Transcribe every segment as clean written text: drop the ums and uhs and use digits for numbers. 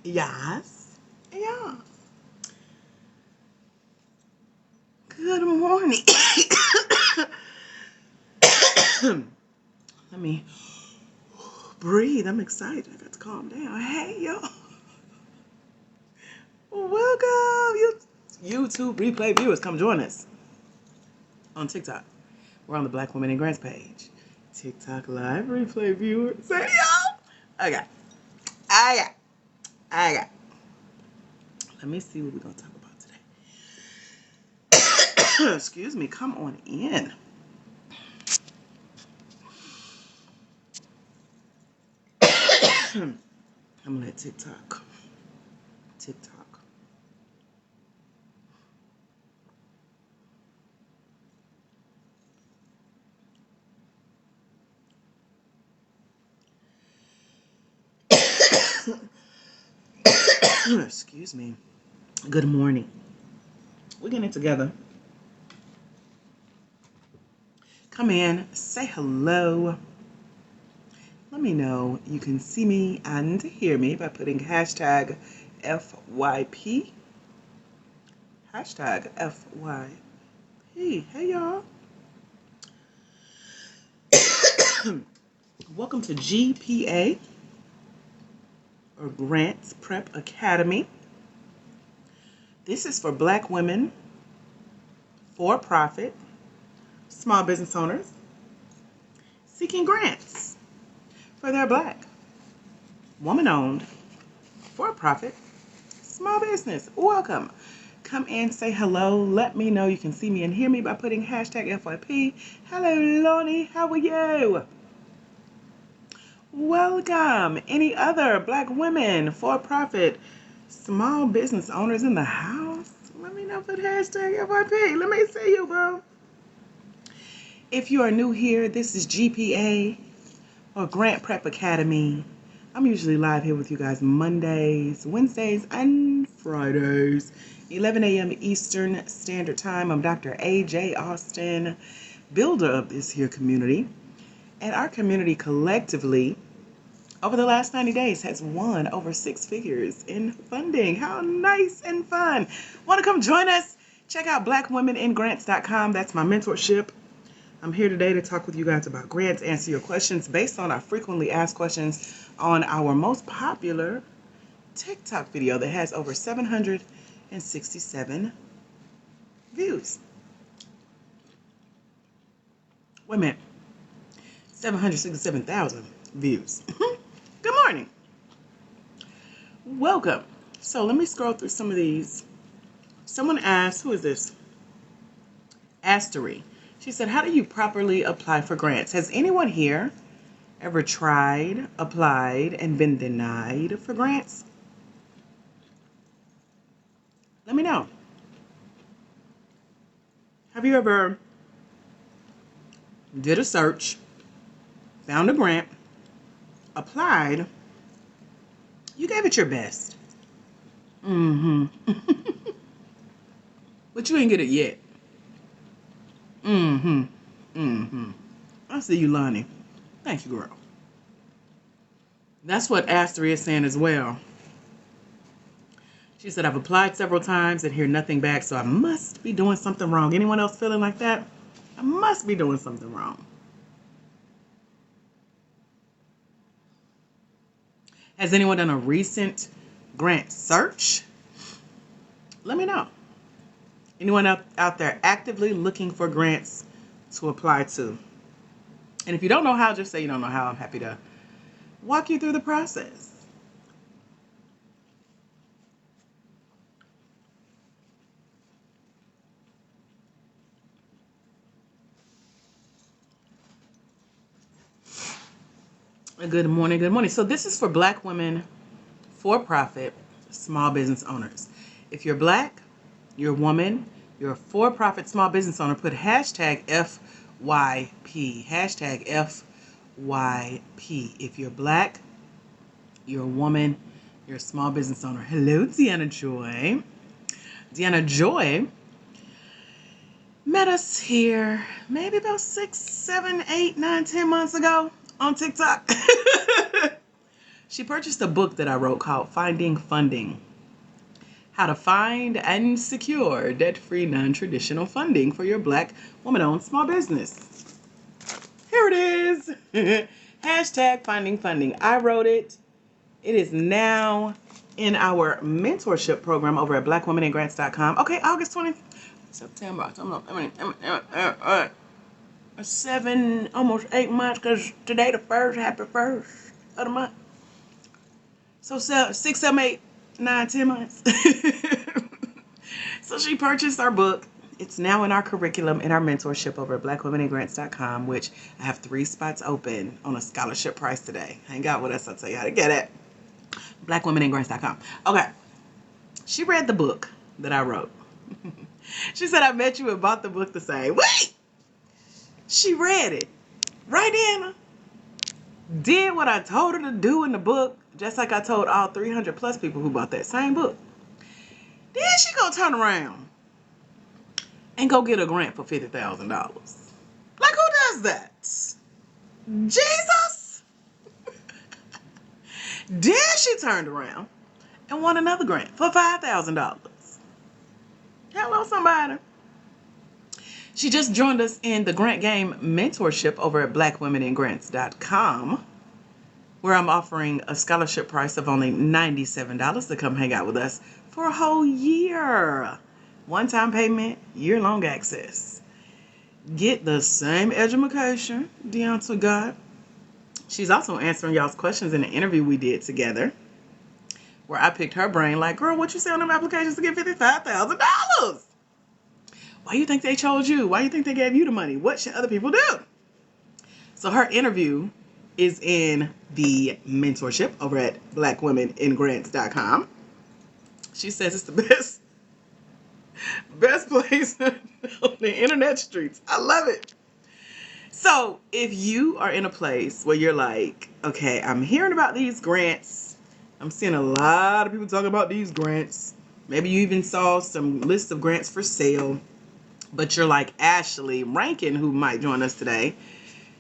Yes. Yeah. Good morning. Let me breathe. I'm excited. I got to calm down. Hey, y'all. Welcome, you YouTube replay viewers. Come join us on TikTok. We're on the Black Women in Grants page. TikTok live replay viewers. Hey, y'all. Okay. I got. Let me see what we're going to talk about today. Excuse me. Come on in. I'm going to let TikTok. Excuse me. Good morning. We're getting it together. Come in, say hello. Let me know you can see me and hear me by putting hashtag FYP. Hashtag FYP. Hey, y'all. Welcome to GPA, or Grants Prep Academy. This is for Black women, for-profit, small business owners seeking grants for their Black, woman-owned, for-profit, small business. Welcome. Come in, say hello. Let me know you can see me and hear me by putting hashtag FYP. Hello, Lonnie. How are you? Welcome. Any other Black women, for-profit, small business owners in the house? Let me know. Put hashtag FYP. Let me see you, bro. If you are new here, this is GPA, or Grant Prep Academy. I'm usually live here with you guys Mondays, Wednesdays, and Fridays, 11 a.m. Eastern Standard Time. I'm Dr. A.J. Austin, builder of this here community. And our community collectively, over the last 90 days, has won over 6 figures in funding. How nice and fun. Want to come join us? Check out blackwomeningrants.com. That's my mentorship. I'm here today to talk with you guys about grants, answer your questions based on our frequently asked questions on our most popular TikTok video that has over 767 views. Wait a minute. 767,000 views. Good morning. Welcome. So let me scroll through some of these. Someone asked, who is this? Astery. She said, how do you properly apply for grants? Has anyone here ever tried, applied, and been denied for grants? Let me know. Have you ever did a search, found a grant, applied, you gave it your best, but you ain't get it yet. I see you, Lonnie. Thank you, girl. That's what Astery is saying as well. She said, I've applied several times and hear nothing back, so I must be doing something wrong. Anyone else feeling like that? I must be doing something wrong. Has anyone done a recent grant search? Let me know. Anyone out there actively looking for grants to apply to? And if you don't know how, just say you don't know how. I'm happy to walk you through the process. Good morning, good morning. So this is for Black women, for-profit, small business owners. If you're Black, you're a woman, you're a for-profit small business owner, put hashtag FYP. Hashtag FYP. If you're Black, you're a woman, you're a small business owner. Hello, Deanna Joy. Deanna Joy met us here maybe about 6, 7, 8, 9, 10 months ago on TikTok. She purchased a book that I wrote called Finding Funding: How to Find and Secure Debt-Free Non-Traditional Funding for Your Black Woman-Owned Small Business. Here it is. Hashtag Finding Funding. I wrote it. It is now in our mentorship program over at blackwomeningrants.com. Okay, August 20th, September, October, 7, almost 8 months, because today the first, happy first of the month. So 6, 7, 8, 9, 10 months. So she purchased our book. It's now in our curriculum in our mentorship over at blackwomeningrants.com, which I have 3 spots open on a scholarship price today. Hang out with us. I'll tell you how to get it. blackwomeningrants.com. Okay. She read the book that I wrote. She said, I met you and bought the book the same. Wait! She read it. Right, Anna? Did what I told her to do in the book, just like I told all 300 plus people who bought that same book. Then she go turn around and go get a grant for $50,000. Like, who does that? Jesus? Then she turned around and won another grant for $5,000. Hello, somebody. She just joined us in the Grant Game mentorship over at blackwomeningrants.com, where I'm offering a scholarship price of only $97 to come hang out with us for a whole year. One-time payment, year-long access. Get the same education, Deonta got. She's also answering y'all's questions in the interview we did together, where I picked her brain like, girl, what you say on them applications to get $55,000? Why you think they chose you? Why you think they gave you the money? What should other people do? So her interview is in the mentorship over at blackwomeningrants.com. She says it's the best place on the internet streets. I love it. So if you are in a place where you're like, okay, I'm hearing about these grants. I'm seeing a lot of people talking about these grants. Maybe you even saw some list of grants for sale. But you're like Ashley Rankin, who might join us today.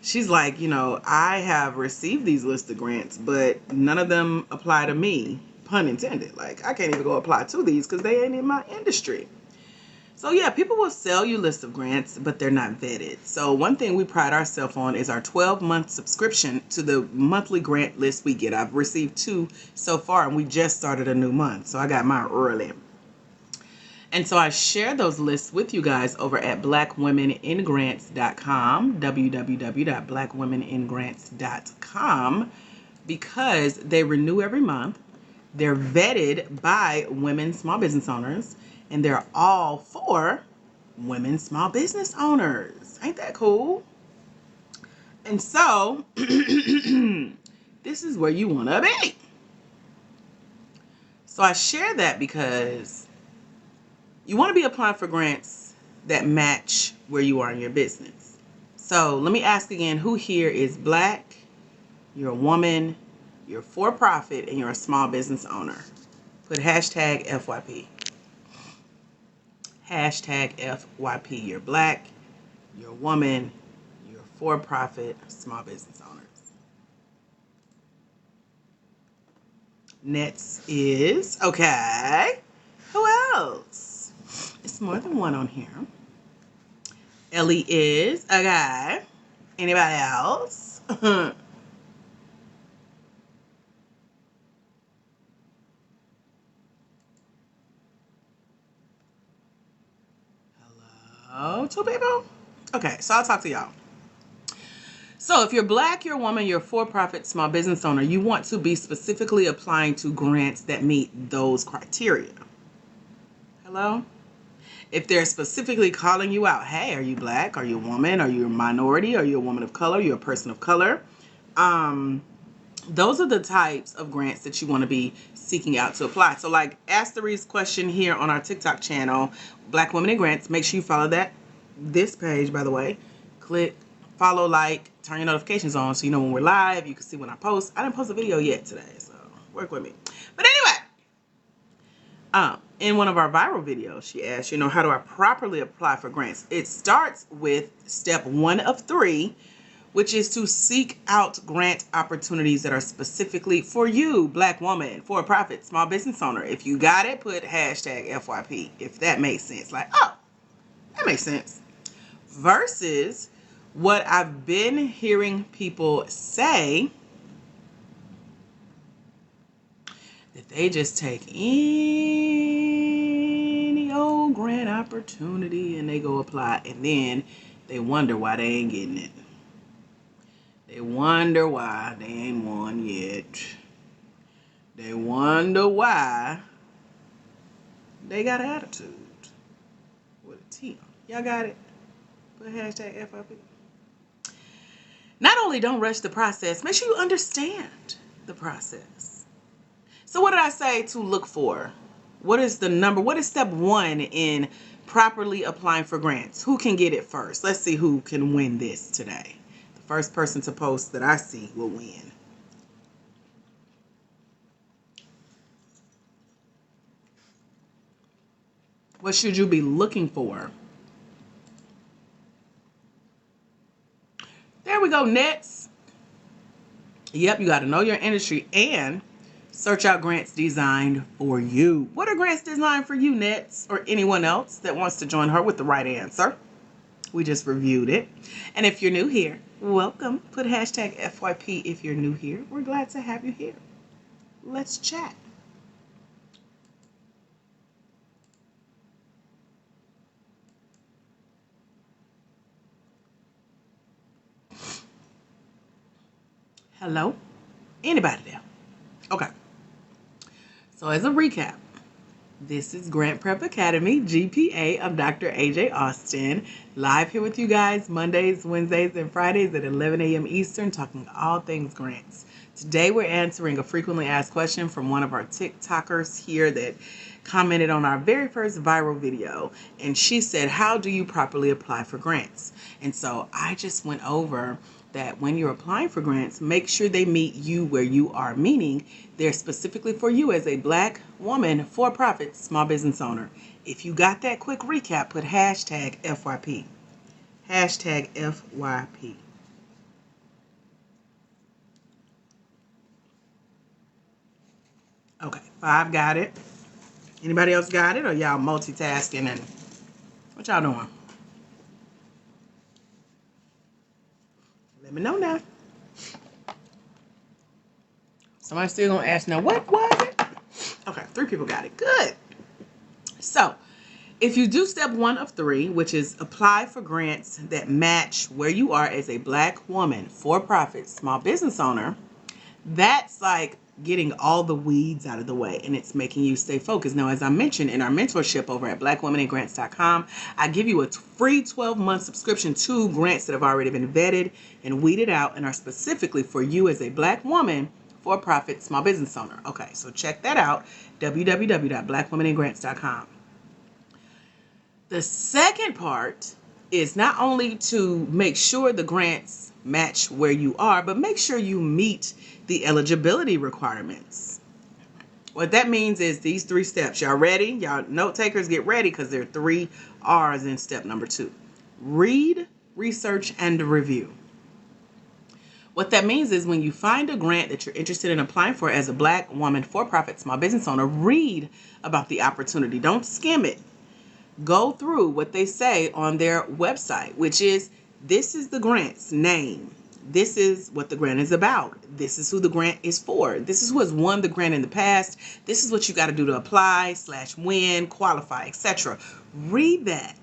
She's like, I have received these lists of grants, but none of them apply to me, pun intended. Like, I can't even go apply to these because they ain't in my industry. So yeah, people will sell you lists of grants, but they're not vetted. So one thing we pride ourselves on is our 12-month subscription to the monthly grant list we get. I've received 2 so far, and we just started a new month, so I got mine early. And so I share those lists with you guys over at blackwomeningrants.com, www.blackwomeningrants.com, because they renew every month. They're vetted by women small business owners, and they're all for women small business owners. Ain't that cool? And so this is where you want to be. So I share that because you want to be applying for grants that match where you are in your business. So let me ask again, who here is Black, you're a woman, you're for-profit, and you're a small business owner? Put hashtag FYP. Hashtag FYP. You're Black, you're a woman, you're for-profit, small business owners. Next is, okay, who else? It's more than one on here. Ellie is. Okay. Anybody else? Hello, 2 people? Okay, so I'll talk to y'all. So if you're Black, you're a woman, you're a for-profit small business owner, you want to be specifically applying to grants that meet those criteria. Hello? If they're specifically calling you out, hey, are you Black? Are you a woman? Are you a minority? Are you a woman of color? Are you a person of color? Those are the types of grants that you want to be seeking out to apply. So like Asteri's question here on our TikTok channel, Black Women in Grants, make sure you follow this page, by the way. Click, follow, like, turn your notifications on so you know when we're live. You can see when I post. I didn't post a video yet today, so work with me. But anyway, in one of our viral videos, she asked, how do I properly apply for grants? It starts with step 1 of 3, which is to seek out grant opportunities that are specifically for you, Black woman, for profit, small business owner. If you got it, put hashtag FYP, if that makes sense. Like, oh, that makes sense. Versus what I've been hearing people say, that they just take any old grant opportunity and they go apply, and then they wonder why they ain't getting it. They wonder why they ain't won yet. They wonder why they got an attitude with a T. Y'all got it? Put hashtag FIP. Not only don't rush the process, make sure you understand the process. So what did I say to look for? What is step 1 in properly applying for grants? Who can get it first? Let's see who can win this today. The first person to post that I see will win. What should you be looking for? There we go, Nets. Yep, you got to know your industry and search out grants designed for you. What are grants designed for you, Nets, or anyone else that wants to join her with the right answer? We just reviewed it. And if you're new here, welcome. Put hashtag FYP if you're new here. We're glad to have you here. Let's chat. Hello? Anybody there? Okay. So as a recap, this is Grant Prep Academy, GPA of Dr. AJ Austin, live here with you guys Mondays, Wednesdays, and Fridays at 11 a.m. Eastern, talking all things grants. Today we're answering a frequently asked question from one of our TikTokers here that commented on our very first viral video, and she said, how do you properly apply for grants? And so I just went over that when you're applying for grants, make sure they meet you where you are, meaning they're specifically for you as a Black woman, for-profit, small business owner. If you got that quick recap, put hashtag FYP. Hashtag FYP. Okay, 5 got it. Anybody else got it, or y'all multitasking and what y'all doing? Let me know now. Somebody's still gonna ask now, what was it? Okay, 3 people got it. Good. So, if you do step 1 of 3, which is apply for grants that match where you are as a Black woman, for-profit, small business owner, that's like getting all the weeds out of the way, and it's making you stay focused. Now, as I mentioned in our mentorship over at blackwomenandgrants.com, I give you a free 12-month subscription to grants that have already been vetted and weeded out and are specifically for you as a Black woman, for-profit, small business owner. Okay, so check that out, www.blackwomenandgrants.com. The second part is not only to make sure the grants match where you are, but make sure you meet the eligibility requirements. What that means is these 3 steps. Y'all ready? Y'all note takers, get ready, because there are 3 R's in step number 2. Read, research, and review. What that means is when you find a grant that you're interested in applying for as a Black woman, for-profit, small business owner, read about the opportunity. Don't skim it. Go through what they say on their website, which is, this is the grant's name. This is what the grant is about. This is who the grant is for. This is who has won the grant in the past. This is what you got to do to apply, /win, qualify, etc. Read that.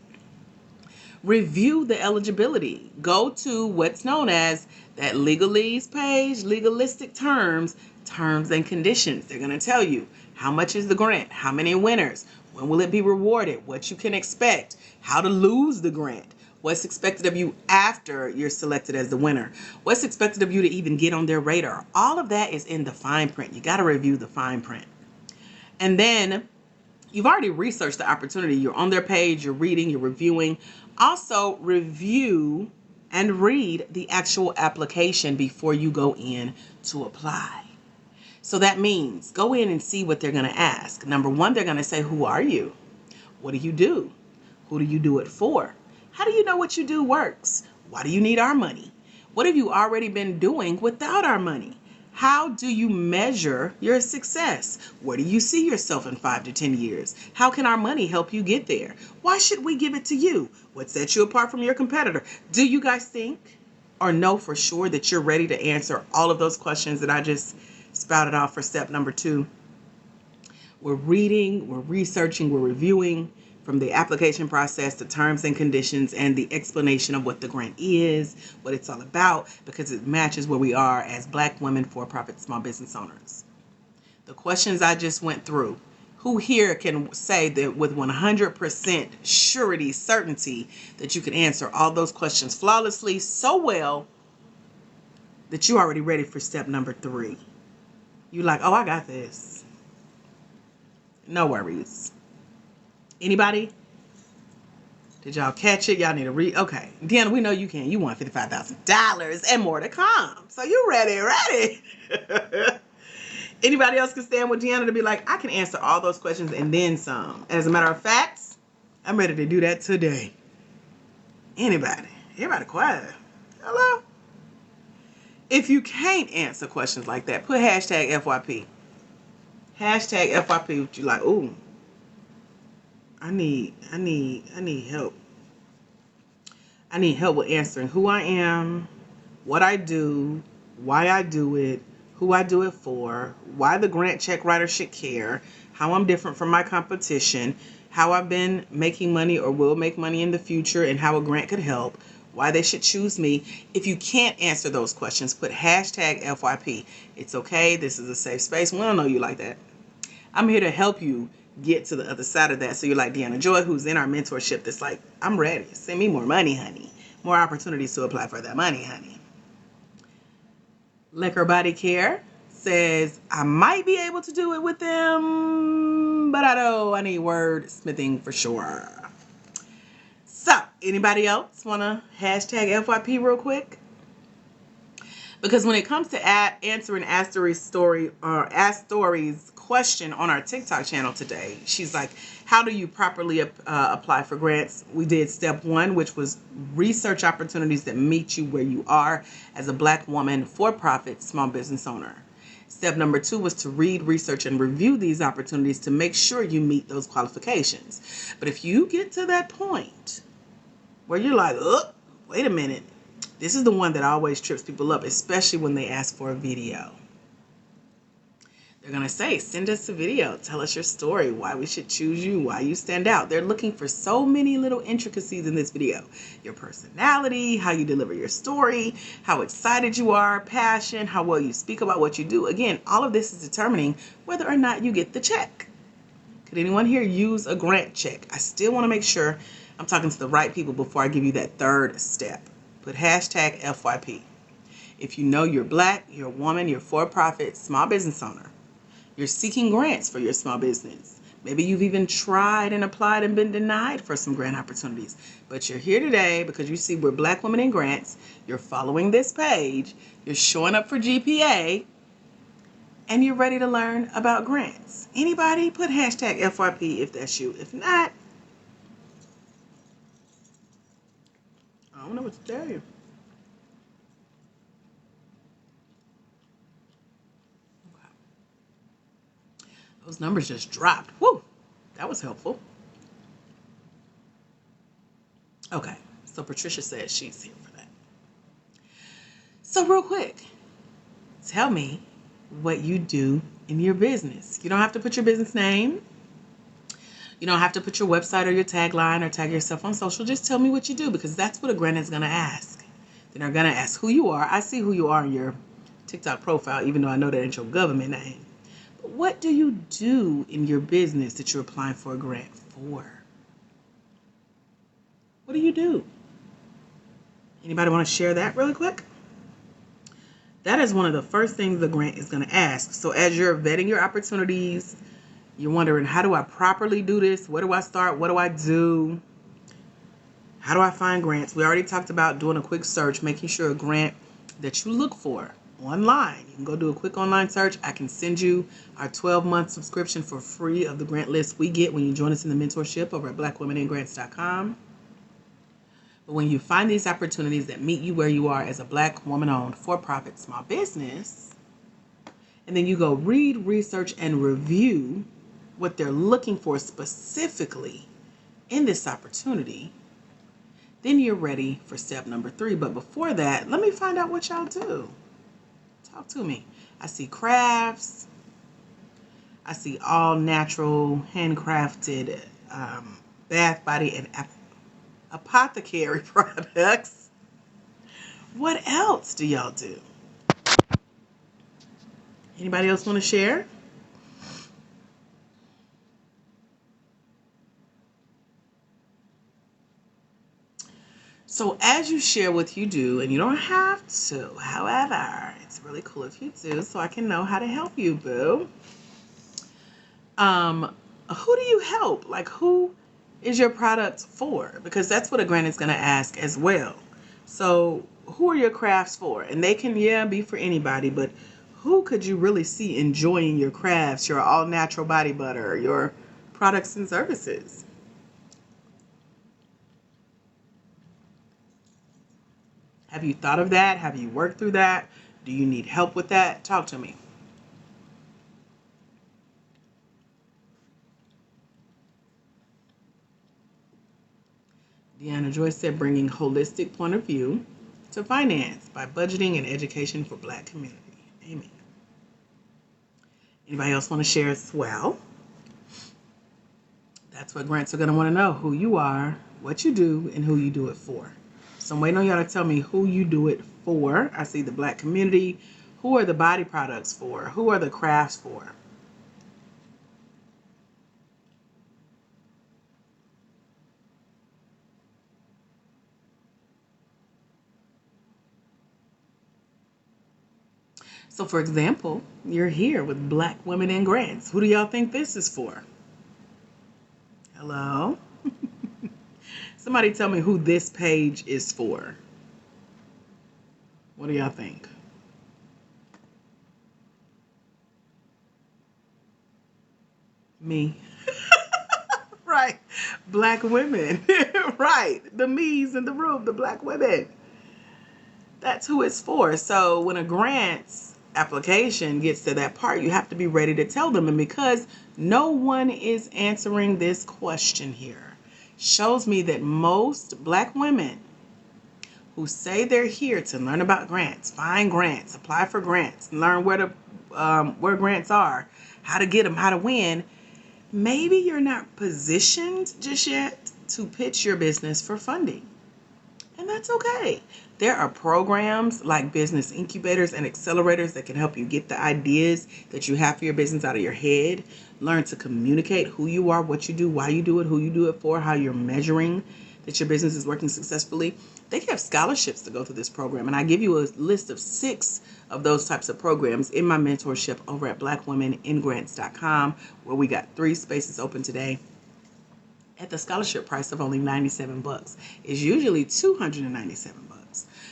Review the eligibility. Go to what's known as that legalese page, legalistic terms and conditions. They're going to tell you how much is the grant, how many winners, when will it be rewarded, what you can expect, how to lose the grant, what's expected of you after you're selected as the winner, what's expected of you to even get on their radar. All of that is in the fine print. You got to review the fine print. And then you've already researched the opportunity. You're on their page, you're reading, you're reviewing. Also review and read the actual application before you go in to apply. So that means go in and see what they're going to ask. Number 1, they're going to say, who are you? What do you do? Who do you do it for? How do you know what you do works? Why do you need our money? What have you already been doing without our money? How do you measure your success? Where do you see yourself in 5 to 10 years? How can our money help you get there? Why should we give it to you? What sets you apart from your competitor? Do you guys think or know for sure that you're ready to answer all of those questions that I just spouted off for step number 2? We're reading, we're researching, we're reviewing from the application process, the terms and conditions, and the explanation of what the grant is, what it's all about, because it matches where we are as Black women for-profit small business owners. The questions I just went through, who here can say that with 100% surety, certainty, that you can answer all those questions flawlessly so well that you're already ready for step number 3? You're like, oh, I got this. No worries. Anybody? Did y'all catch it? Y'all need to read. Okay. Deanna, we know you can. You want $55,000 and more to come. So you ready. Anybody else can stand with Deanna to be like, I can answer all those questions and then some. As a matter of fact, I'm ready to do that today. Anybody? Everybody quiet. Hello? If you can't answer questions like that, put hashtag FYP. Hashtag FYP. You like, ooh, I need help. I need help with answering who I am, what I do, why I do it, who I do it for, why the grant check writer should care, how I'm different from my competition, how I've been making money or will make money in the future, and how a grant could help, why they should choose me. If you can't answer those questions, put hashtag FYP. It's okay. This is a safe space. We don't know you like that. I'm here to help you get to the other side of that. So you're like Deanna Joy, who's in our mentorship, that's like, I'm ready. Send me more money, honey. More opportunities to apply for that money, honey. Liquor Body Care says, I might be able to do it with them, but I know I need wordsmithing for sure. So, anybody else want to hashtag FYP real quick? Because when it comes to answering Ask Story's question on our TikTok channel today, she's like, how do you properly apply for grants? We did step 1, which was research opportunities that meet you where you are as a Black woman for-profit small business owner. Step number 2 was to read, research, and review these opportunities to make sure you meet those qualifications. But if you get to that point where you're like, oh, wait a minute, this is the one that always trips people up, especially when they ask for a video. They're going to say, send us a video. Tell us your story, why we should choose you, why you stand out. They're looking for so many little intricacies in this video. Your personality, how you deliver your story, how excited you are, passion, how well you speak about what you do. Again, all of this is determining whether or not you get the check. Could anyone here use a grant check? I still want to make sure I'm talking to the right people before I give you that 3rd step. Put hashtag FYP. If you know you're Black, you're a woman, you're for-profit small business owner, you're seeking grants for your small business. Maybe you've even tried and applied and been denied for some grant opportunities. But you're here today because you see we're Black women in grants. You're following this page. You're showing up for GPA. And you're ready to learn about grants. Anybody? Put hashtag FYP if that's you. If not, I don't know what to tell you. Those numbers just dropped. Woo! That was helpful. Okay, so Patricia said she's here for that. So real quick, tell me what you do in your business. You don't have to put your business name. You don't have to put your website or your tagline or tag yourself on social. Just tell me what you do, because that's what a grant is going to ask. Then they're going to ask who you are. I see who you are in your TikTok profile, even though I know that ain't your government name. But what do you do in your business that you're applying for a grant for? What do you do? Anybody want to share that really quick? That is one of the first things the grant is going to ask. So as you're vetting your opportunities, you're wondering, how do I properly do this? Where do I start? What do I do? How do I find grants? We already talked about doing a quick search, making sure a grant that you look for online. You can go do a quick online search. I can send you our 12-month subscription for free of the grant list we get when you join us in the mentorship over at blackwomeningrants.com. But when you find these opportunities that meet you where you are as a Black woman-owned for-profit small business, and then you go read, research, and review what they're looking for specifically in this opportunity, then you're ready for step number 3. But before that, let me find out what y'all do. Talk to me. I see crafts. I see all natural, handcrafted bath, body, and apothecary products. What else do y'all do? Anybody else want to share? So as you share what you do, and you don't have to, however, it's really cool if you do, so I can know how to help you, boo. Who do you help? Like, who is your product for? Because that's what a grant is going to ask as well. So who are your crafts for? And they can, be for anybody, but who could you really see enjoying your crafts, your all natural body butter, your products and services? Have you thought of that? Have you worked through that? Do you need help with that? Talk to me. Deanna Joyce said, bringing holistic point of view to finance by budgeting and education for Black community. Amen. Anybody else want to share as well? That's what grants are going to want to know: who you are, what you do, and who you do it for. So I'm waiting on y'all to tell me who you do it for. I see the Black community. Who are the body products for? Who are the crafts for? So for example, you're here with Black Women in Grants. Who do y'all think this is for? Hello? Somebody tell me who this page is for. What do y'all think? Me. Right. Black women. Right. The me's in the room, the Black women. That's who it's for. So when a grants application gets to that part, you have to be ready to tell them. And because no one is answering this question here, shows me that most Black women who say they're here to learn about grants, find grants, apply for grants, learn where grants are, how to get them, how to win, maybe you're not positioned just yet to pitch your business for funding. And that's okay. There are programs like business incubators and accelerators that can help you get the ideas that you have for your business out of your head. Learn to communicate who you are, what you do, why you do it, who you do it for, how you're measuring that your business is working successfully. They have scholarships to go through this program. And I give you a list of 6 of those types of programs in my mentorship over at blackwomeningrants.com, where we got 3 spaces open today at the scholarship price of only $97. It's usually $297.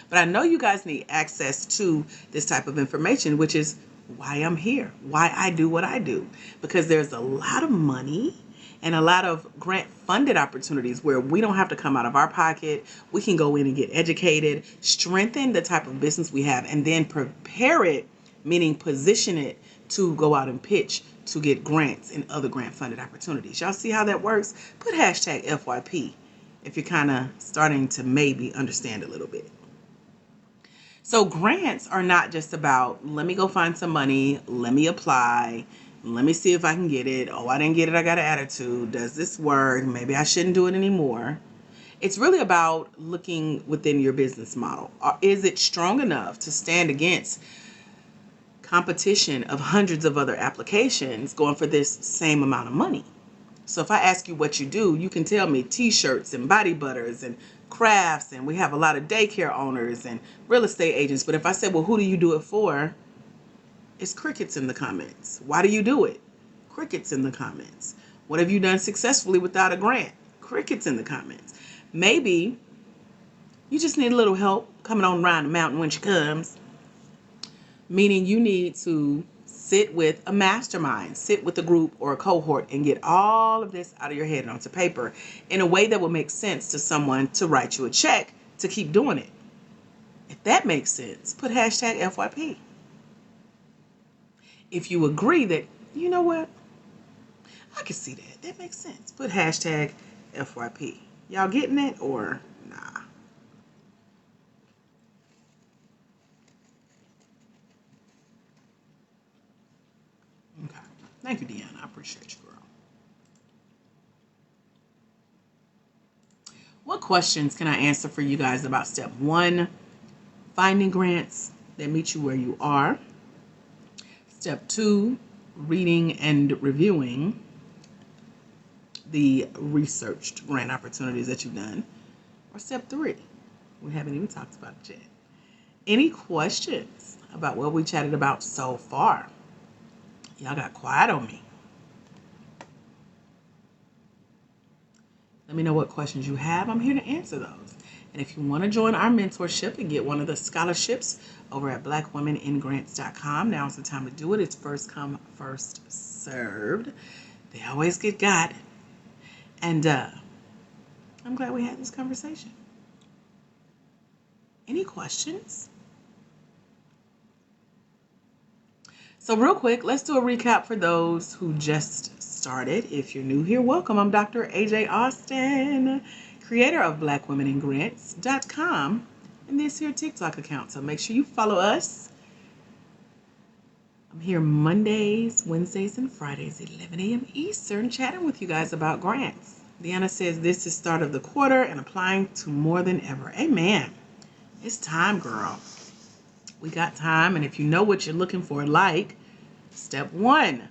But I know you guys need access to this type of information, which is why I'm here, why I do what I do. Because there's a lot of money and a lot of grant funded opportunities where we don't have to come out of our pocket. We can go in and get educated, strengthen the type of business we have, and then prepare it, meaning position it to go out and pitch to get grants and other grant funded opportunities. Y'all see how that works? Put hashtag FYP if you're kind of starting to maybe understand a little bit. So grants are not just about, let me go find some money, let me apply, let me see if I can get it. Oh, I didn't get it, I got an attitude. Does this work? Maybe I shouldn't do it anymore. It's really about looking within your business model. Is it strong enough to stand against competition of hundreds of other applications going for this same amount of money? So if I ask you what you do, you can tell me t-shirts and body butters and crafts, and we have a lot of daycare owners and real estate agents. But if I said, well, who do you do it for? It's crickets in the comments. Why do you do it? Crickets in the comments. What have you done successfully without a grant? Crickets in the comments. Maybe you just need a little help coming on around the mountain when she comes. Meaning you need to sit with a mastermind, sit with a group or a cohort and get all of this out of your head and onto paper in a way that will make sense to someone to write you a check to keep doing it. If that makes sense, put hashtag FYP. If you agree that, you know what, I can see that. That makes sense. Put hashtag FYP. Y'all getting it or nah? Okay. Thank you, Deanna. I appreciate you, girl. What questions can I answer for you guys about step 1, finding grants that meet you where you are? Step 2, reading and reviewing the researched grant opportunities that you've done. Or step 3, we haven't even talked about it yet. Any questions about what we chatted about so far? Y'all got quiet on me. Let me know what questions you have. I'm here to answer those. And if you want to join our mentorship and get one of the scholarships over at blackwomeningrants.com, now's the time to do it. It's first come, first served. They always get got. And I'm glad we had this conversation. Any questions? So real quick, let's do a recap for those who just started. If you're new here, welcome. I'm Dr. AJ Austin, creator of blackwomeningrants.com and this here TikTok account. So make sure you follow us. I'm here Mondays, Wednesdays, and Fridays, 11 a.m. Eastern, chatting with you guys about grants. Deanna says this is start of the quarter and applying to more than ever. Amen. It's time, girl. We got time, and if you know what you're looking for, like step 1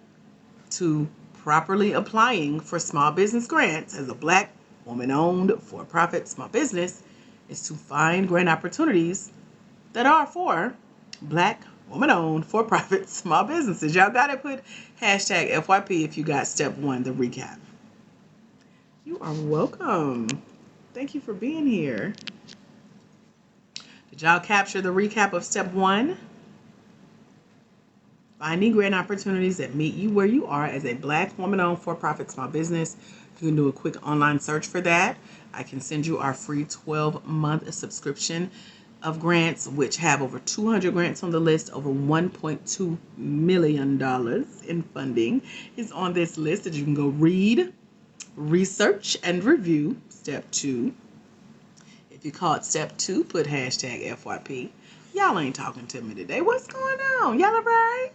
to properly applying for small business grants as a Black woman-owned for-profit small business is to find grant opportunities that are for Black woman-owned for-profit small businesses. Y'all got to put hashtag FYP if you got step 1, the recap. You are welcome. Thank you for being here. Did y'all capture the recap of step 1? Finding grant opportunities that meet you where you are as a Black woman-owned for-profit small business. You can do a quick online search for that. I can send you our free 12-month subscription of grants, which have over 200 grants on the list. Over $1.2 million in funding is on this list that you can go read, research, and review. Step 2. If you call it step 2, put hashtag FYP. Y'all ain't talking to me today. What's going on? Y'all all right?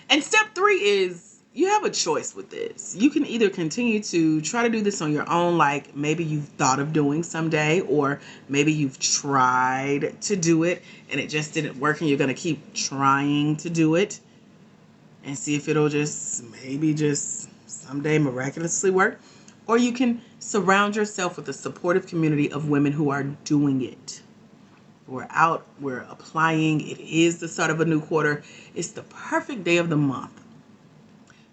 And step 3 is you have a choice with this. You can either continue to try to do this on your own, like maybe you've thought of doing someday, or maybe you've tried to do it and it just didn't work and you're going to keep trying to do it and see if it'll just maybe just someday miraculously work. Or you can surround yourself with a supportive community of women who are doing it. We're out, we're applying. It is the start of a new quarter. It's the perfect day of the month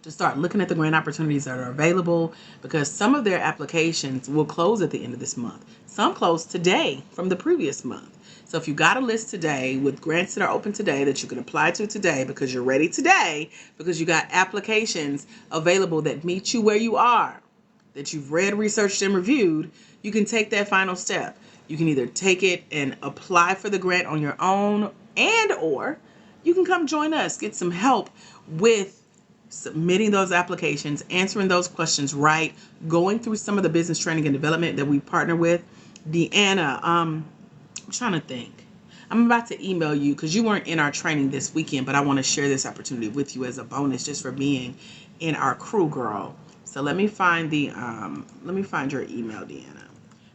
to start looking at the grant opportunities that are available, because some of their applications will close at the end of this month. Some close today from the previous month. So if you got a list today with grants that are open today that you can apply to today because you're ready today, because you got applications available that meet you where you are, that you've read, researched, and reviewed, you can take that final step. You can either take it and apply for the grant on your own, and or you can come join us, get some help with submitting those applications, answering those questions right, going through some of the business training and development that we partner with. Deanna, I'm trying to think. I'm about to email you because you weren't in our training this weekend, but I want to share this opportunity with you as a bonus just for being in our crew, girl. So let me find your email, Deanna,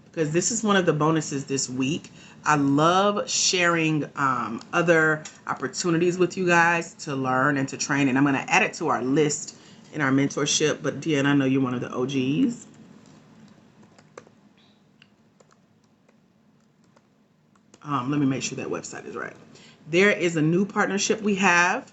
because this is one of the bonuses this week. I love sharing other opportunities with you guys to learn and to train, and I'm going to add it to our list in our mentorship. But Deanna, I know you're one of the OGs. Let me make sure that website is right. There is a new partnership we have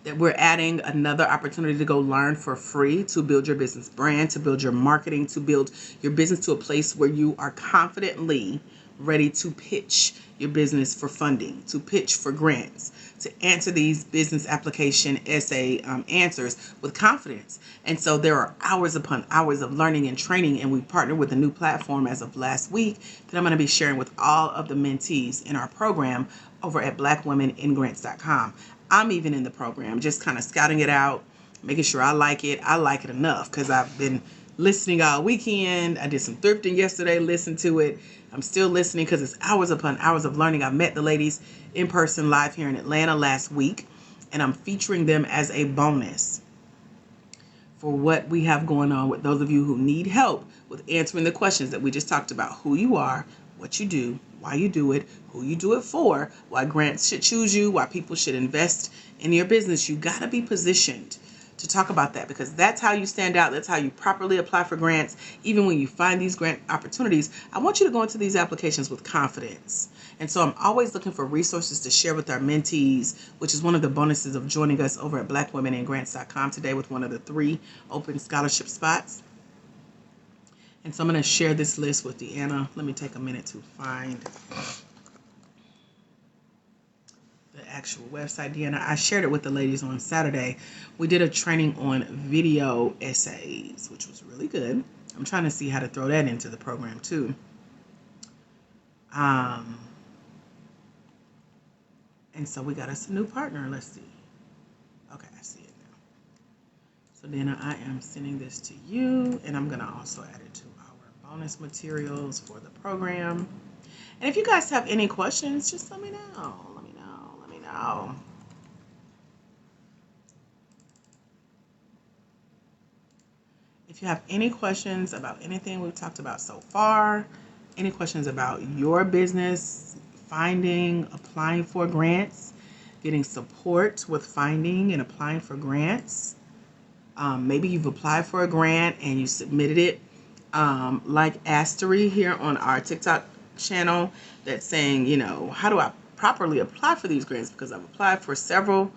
that we're adding another opportunity to go learn for free to build your business brand, to build your marketing, to build your business to a place where you are confidently ready to pitch your business for funding, to pitch for grants, to answer these business application essay answers with confidence. And so there are hours upon hours of learning and training, and we partnered with a new platform as of last week that I'm going to be sharing with all of the mentees in our program over at blackwomeningrants.com. I'm even in the program, just kind of scouting it out, making sure I like it. I like it enough because I've been listening all weekend. I did some thrifting yesterday, listened to it. I'm still listening because it's hours upon hours of learning. I met the ladies in person live here in Atlanta last week, and I'm featuring them as a bonus for what we have going on with those of you who need help with answering the questions that we just talked about. Who you are, what you do, why you do it, who you do it for, why grants should choose you, why people should invest in your business. You got to be positioned to talk about that, because that's how you stand out. That's how you properly apply for grants. Even when you find these grant opportunities, I want you to go into these applications with confidence. And so I'm always looking for resources to share with our mentees, which is one of the bonuses of joining us over at blackwomeningrants.com today with one of the 3 open scholarship spots. And so I'm going to share this list with Deanna. Let me take a minute to find the actual website. Deanna, I shared it with the ladies on Saturday. We did a training on video essays, which was really good. I'm trying to see how to throw that into the program too. And so we got us a new partner. Let's see. Okay, I see it now. So Deanna, I am sending this to you, and I'm going to also add it to our bonus materials for the program. And if you guys have any questions, just let me know. If you have any questions about anything we've talked about so far, any questions about your business, finding, applying for grants, getting support with finding and applying for grants, maybe you've applied for a grant and you submitted it, like Astery here on our TikTok channel that's saying, how do I properly apply for these grants, because I've applied several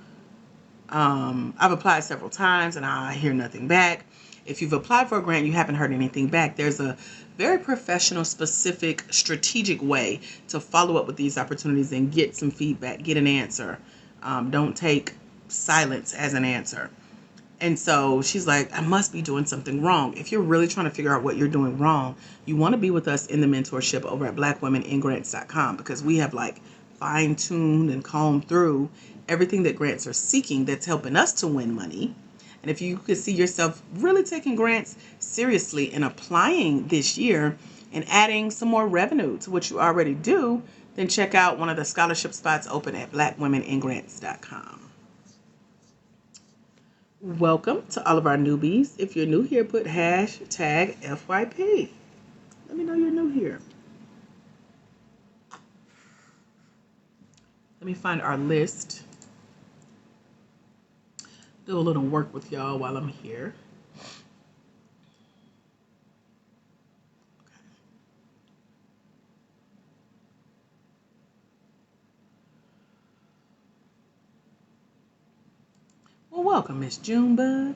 times and I hear nothing back. If you've applied for a grant, you haven't heard anything back, there's a very professional, specific, strategic way to follow up with these opportunities and get some feedback, get an answer. Don't take silence as an answer. And so she's like, I must be doing something wrong. If you're really trying to figure out what you're doing wrong, you want to be with us in the mentorship over at blackwomeningrants.com, because we have fine-tuned and combed through everything that grants are seeking that's helping us to win money. And if you could see yourself really taking grants seriously and applying this year and adding some more revenue to what you already do, then check out one of the scholarship spots open at blackwomeningrants.com. Welcome to all of our newbies. If you're new here, put hashtag FYP. Let me know you're new here. Let me find our list. Do a little work with y'all while I'm here. Okay. Well, welcome, Miss Junebug.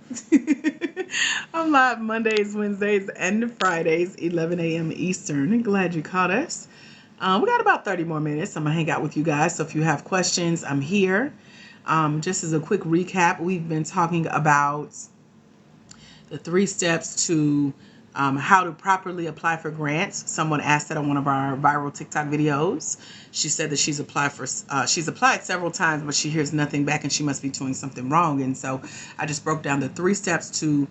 I'm live Mondays, Wednesdays, and Fridays, 11 a.m. Eastern. Glad you caught us. We got about 30 more minutes. I'm going to hang out with you guys. So if you have questions, I'm here. Just as a quick recap, we've been talking about the 3 steps to how to properly apply for grants. Someone asked that on one of our viral TikTok videos. She said that she's applied several times, but she hears nothing back and she must be doing something wrong. And so I just broke down the 3 steps to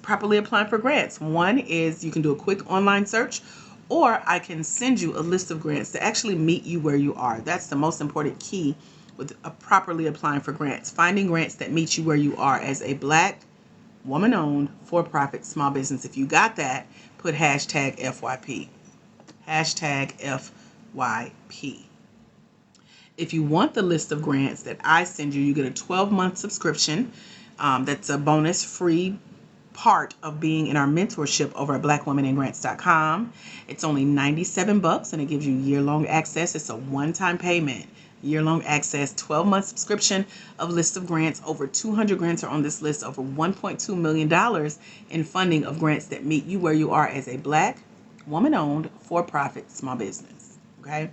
properly applying for grants. One is you can do a quick online search, or I can send you a list of grants to actually meet you where you are. That's the most important key with properly applying for grants. Finding grants that meet you where you are as a Black, woman-owned, for-profit small business. If you got that, put hashtag FYP. Hashtag FYP. If you want the list of grants that I send you, you get a 12-month subscription. That's a bonus free part of being in our mentorship over at blackwomeningrants.com. It's only $97 and it gives you year-long access. It's a one-time payment. Year-long access, 12-month subscription of list of grants. Over 200 grants are on this list. Over $1.2 million in funding of grants that meet you where you are as a Black, woman-owned, for-profit small business. Okay.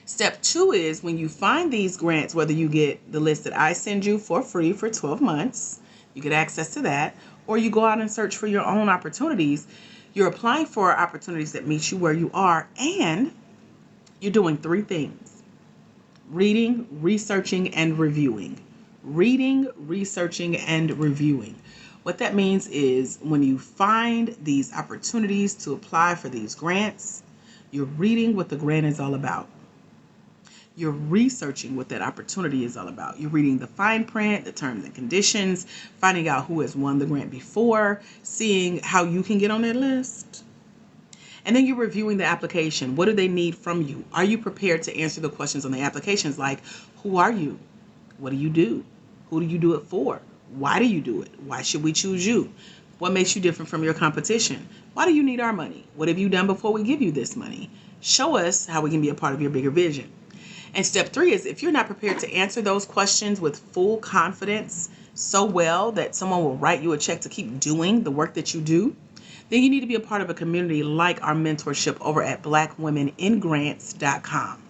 Step 2 is when you find these grants, whether you get the list that I send you for free for 12 months, you get access to that, or you go out and search for your own opportunities. You're applying for opportunities that meet you where you are, and you're doing 3 things: reading, researching, and reviewing. Reading, researching, and reviewing. What that means is when you find these opportunities to apply for these grants, you're reading what the grant is all about. You're researching what that opportunity is all about. You're reading the fine print, the terms and conditions, finding out who has won the grant before, seeing how you can get on that list. And then you're reviewing the application. What do they need from you? Are you prepared to answer the questions on the applications like, who are you? What do you do? Who do you do it for? Why do you do it? Why should we choose you? What makes you different from your competition? Why do you need our money? What have you done before we give you this money? Show us how we can be a part of your bigger vision. And step 3 is if you're not prepared to answer those questions with full confidence so well that someone will write you a check to keep doing the work that you do, then you need to be a part of a community like our mentorship over at blackwomeningrants.com.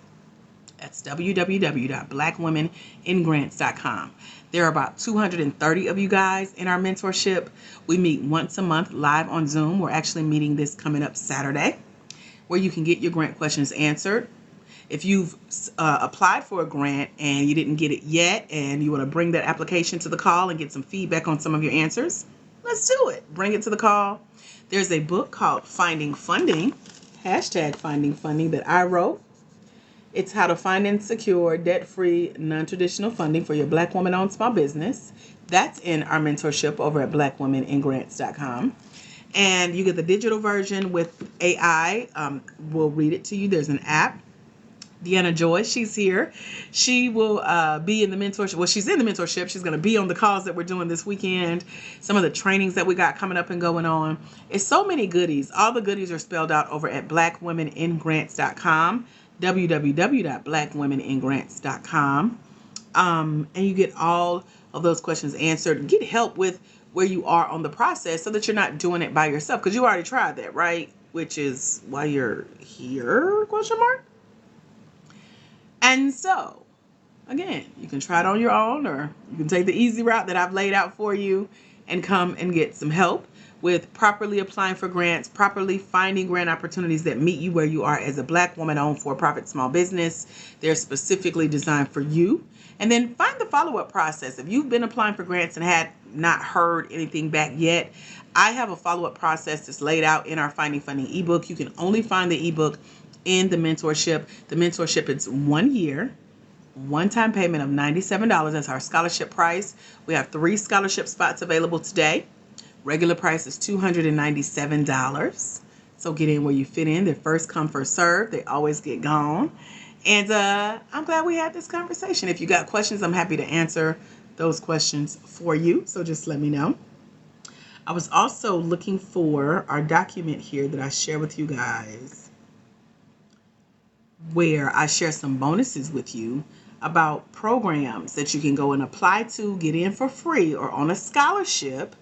That's www.blackwomeningrants.com. There are about 230 of you guys in our mentorship. We meet once a month live on Zoom. We're actually meeting this coming up Saturday, where you can get your grant questions answered. If you've applied for a grant and you didn't get it yet and you want to bring that application to the call and get some feedback on some of your answers, let's do it. Bring it to the call. There's a book called Finding Funding, #Finding Funding, that I wrote. It's how to find and secure debt-free, non-traditional funding for your Black woman-owned small business. That's in our mentorship over at blackwomeningrants.com. And you get the digital version with AI. We'll read it to you. There's an app. Deanna Joy, she's here. She will be in the mentorship. Well, she's in the mentorship. She's going to be on the calls that we're doing this weekend. Some of the trainings that we got coming up and going on. It's so many goodies. All the goodies are spelled out over at blackwomeningrants.com. www.blackwomeningrants.com. And you get all of those questions answered. Get help with where you are on the process so that you're not doing it by yourself, because you already tried that, right? Which is why you're here, question mark. And so, again, you can try it on your own, or you can take the easy route that I've laid out for you and come and get some help with properly applying for grants, properly finding grant opportunities that meet you where you are as a Black woman-owned for-profit small business. They're specifically designed for you. And then find the follow-up process. If you've been applying for grants and had not heard anything back yet, I have a follow-up process that's laid out in our Finding Funding ebook. You can only find the ebook in the mentorship. The mentorship is 1 year, one-time payment of $97. That's our scholarship price. We have 3 scholarship spots available today. Regular price is $297. So get in where you fit in. They're first come, first serve. They always get gone. And I'm glad we had this conversation. If you got questions, I'm happy to answer those questions for you. So just let me know. I was also looking for our document here that I share with you guys, where I share some bonuses with you about programs that you can go and apply to, get in for free, or on a scholarship,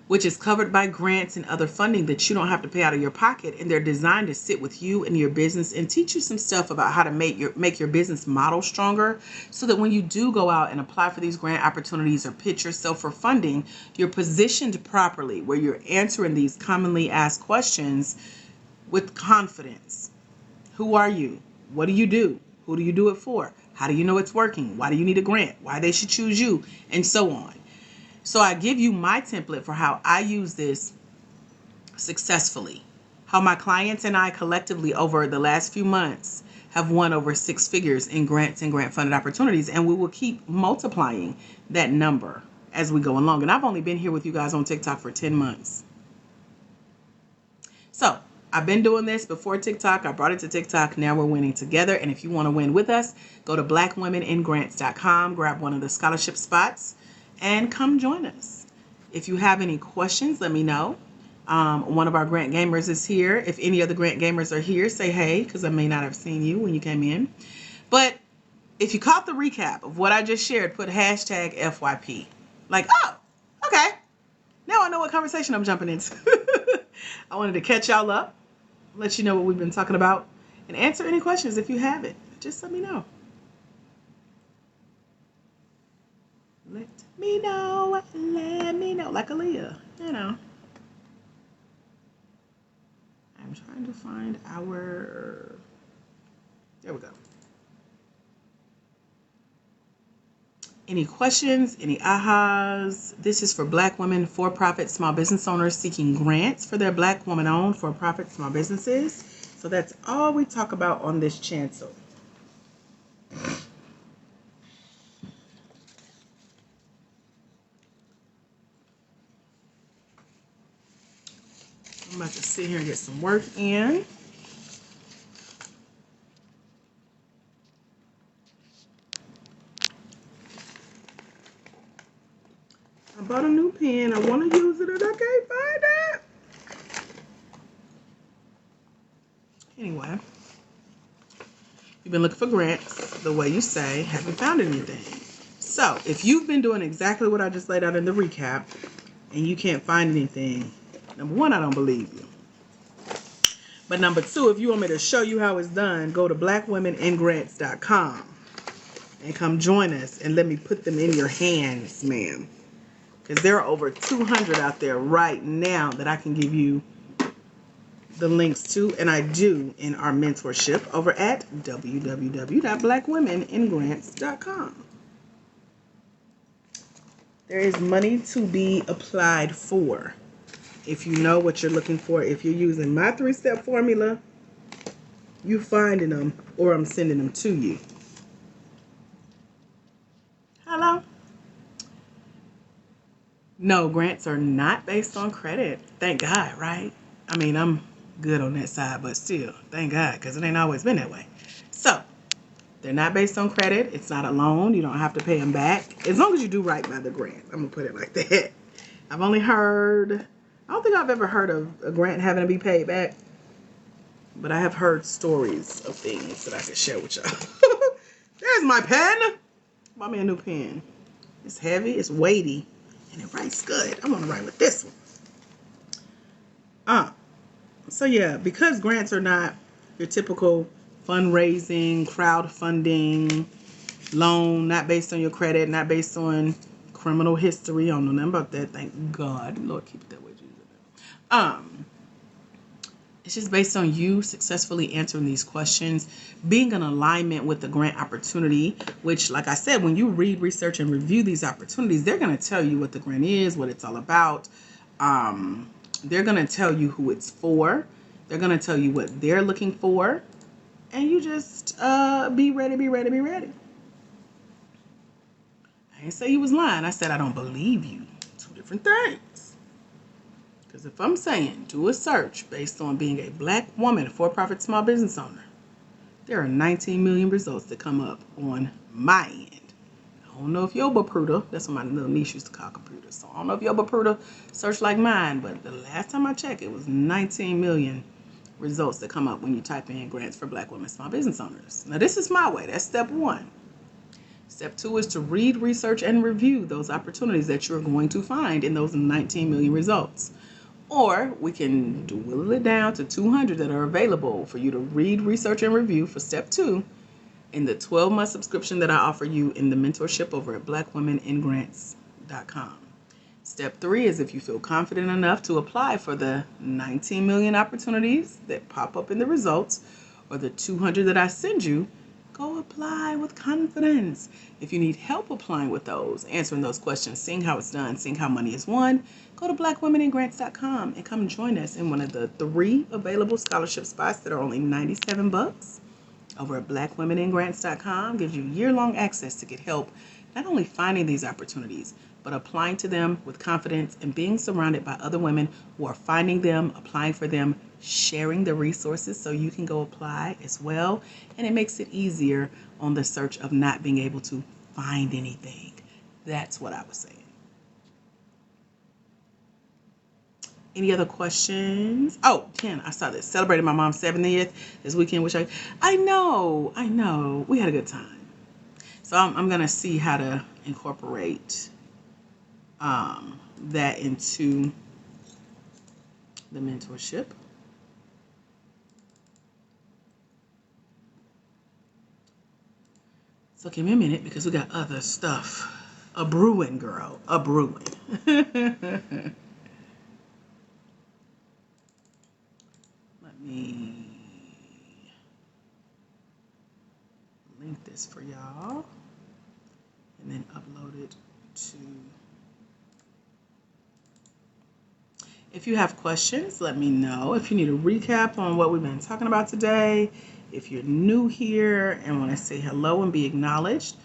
which is covered by grants and other funding that you don't have to pay out of your pocket. And they're designed to sit with you and your business and teach you some stuff about how to make your business model stronger, so that when you do go out and apply for these grant opportunities or pitch yourself for funding, you're positioned properly, where you're answering these commonly asked questions with confidence. Who are you? What do you do? Who do you do it for? How do you know it's working? Why do you need a grant? Why they should choose you? And so on. So I give you my template for how I use this successfully. How my clients and I collectively over the last few months have won over 6 figures in grants and grant funded opportunities. And we will keep multiplying that number as we go along. And I've only been here with you guys on TikTok for 10 months. So I've been doing this before TikTok. I brought it to TikTok. Now we're winning together. And if you want to win with us, go to blackwomeningrants.com, grab one of the scholarship spots, and come join us. If you have any questions, let me know. One of our grant gamers is here. If any other grant gamers are here, say hey, because I may not have seen you when you came in. But if you caught the recap of what I just shared, put #FYP. Like, oh, okay. Now I know what conversation I'm jumping into. I wanted to catch y'all up. let you know what we've been talking about, and answer any questions if you have it. Just let me know. Let me know. Let me know. Like Aaliyah, you know. I'm trying to find our... There we go. Any questions? Any ahas? This is for Black women, for-profit small business owners seeking grants for their Black woman-owned for-profit small businesses. So that's all we talk about on this channel. I'm about to sit here and get some work in. I bought a new pen. I want to use it and I can't find it. Anyway, you've been looking for grants the way you say, haven't found anything. So if you've been doing exactly what I just laid out in the recap and you can't find anything, number one, I don't believe you. But number two, if you want me to show you how it's done, go to blackwomeningrants.com and come join us and let me put them in your hands, ma'am. Because there are over 200 out there right now that I can give you the links to, and I do in our mentorship over at www.blackwomeningrants.com. There is money to be applied for. If you know what you're looking for, if you're using my 3-step formula, you finding them or I'm sending them to you. Hello? No, grants are not based on credit. Thank God, right? I mean, I'm good on that side, but still, thank God, because it ain't always been that way. So, they're not based on credit. It's not a loan. You don't have to pay them back. As long as you do right by the grant. I'm going to put it like that. I've only heard... I don't think I've ever heard of a grant having to be paid back. But I have heard stories of things that I could share with y'all. There's my pen. Bought me a new pen. It's heavy. It's weighty. And it writes good. I'm going to write with this one. So yeah, because grants are not your typical fundraising, crowdfunding, loan, not based on your credit, not based on criminal history. I don't know nothing about that. Thank God. Lord, keep it that way, Jesus. It's just based on you successfully answering these questions, being in alignment with the grant opportunity, which, like I said, when you read, research, and review these opportunities, they're going to tell you what the grant is, what it's all about. They're going to tell you who it's for. They're going to tell you what they're looking for. And you just be ready, be ready, be ready. I didn't say you was lying. I said I don't believe you. Two different things. Because if I'm saying do a search based on being a Black woman, for-profit small business owner, there are 19 million results that come up on my end. I don't know if your Bapruda, that's what my little niece used to call computers. So I don't know if your Bapruda search like mine, but the last time I checked, it was 19 million results that come up when you type in grants for Black women small business owners. Now this is my way. That's step one. Step two is to read, research, and review those opportunities that you're going to find in those 19 million results. Or we can dwindle it down to 200 that are available for you to read, research, and review for step two in the 12-month subscription that I offer you in the mentorship over at blackwomeningrants.com. Step three is if you feel confident enough to apply for the 19 million opportunities that pop up in the results or the 200 that I send you, go apply with confidence. If you need help applying with those, answering those questions, seeing how it's done, seeing how money is won, go to blackwomeningrants.com and come join us in one of the 3 available scholarship spots that are only $97 over at blackwomeningrants.com. Gives you year-long access to get help not only finding these opportunities, but applying to them with confidence and being surrounded by other women who are finding them, applying for them, sharing the resources so you can go apply as well. And it makes it easier on the search of not being able to find anything. That's what I was saying. Any other questions? Oh, Ken, I saw this. Celebrated my mom's 70th this weekend, which I know. We had a good time. So I'm going to see how to incorporate that into the mentorship. So give me a minute because we got other stuff. A brewing, girl. A brewing. Let me link this for y'all and then upload it to... If you have questions, let me know. If you need a recap on what we've been talking about today, if you're new here and want to say hello and be acknowledged,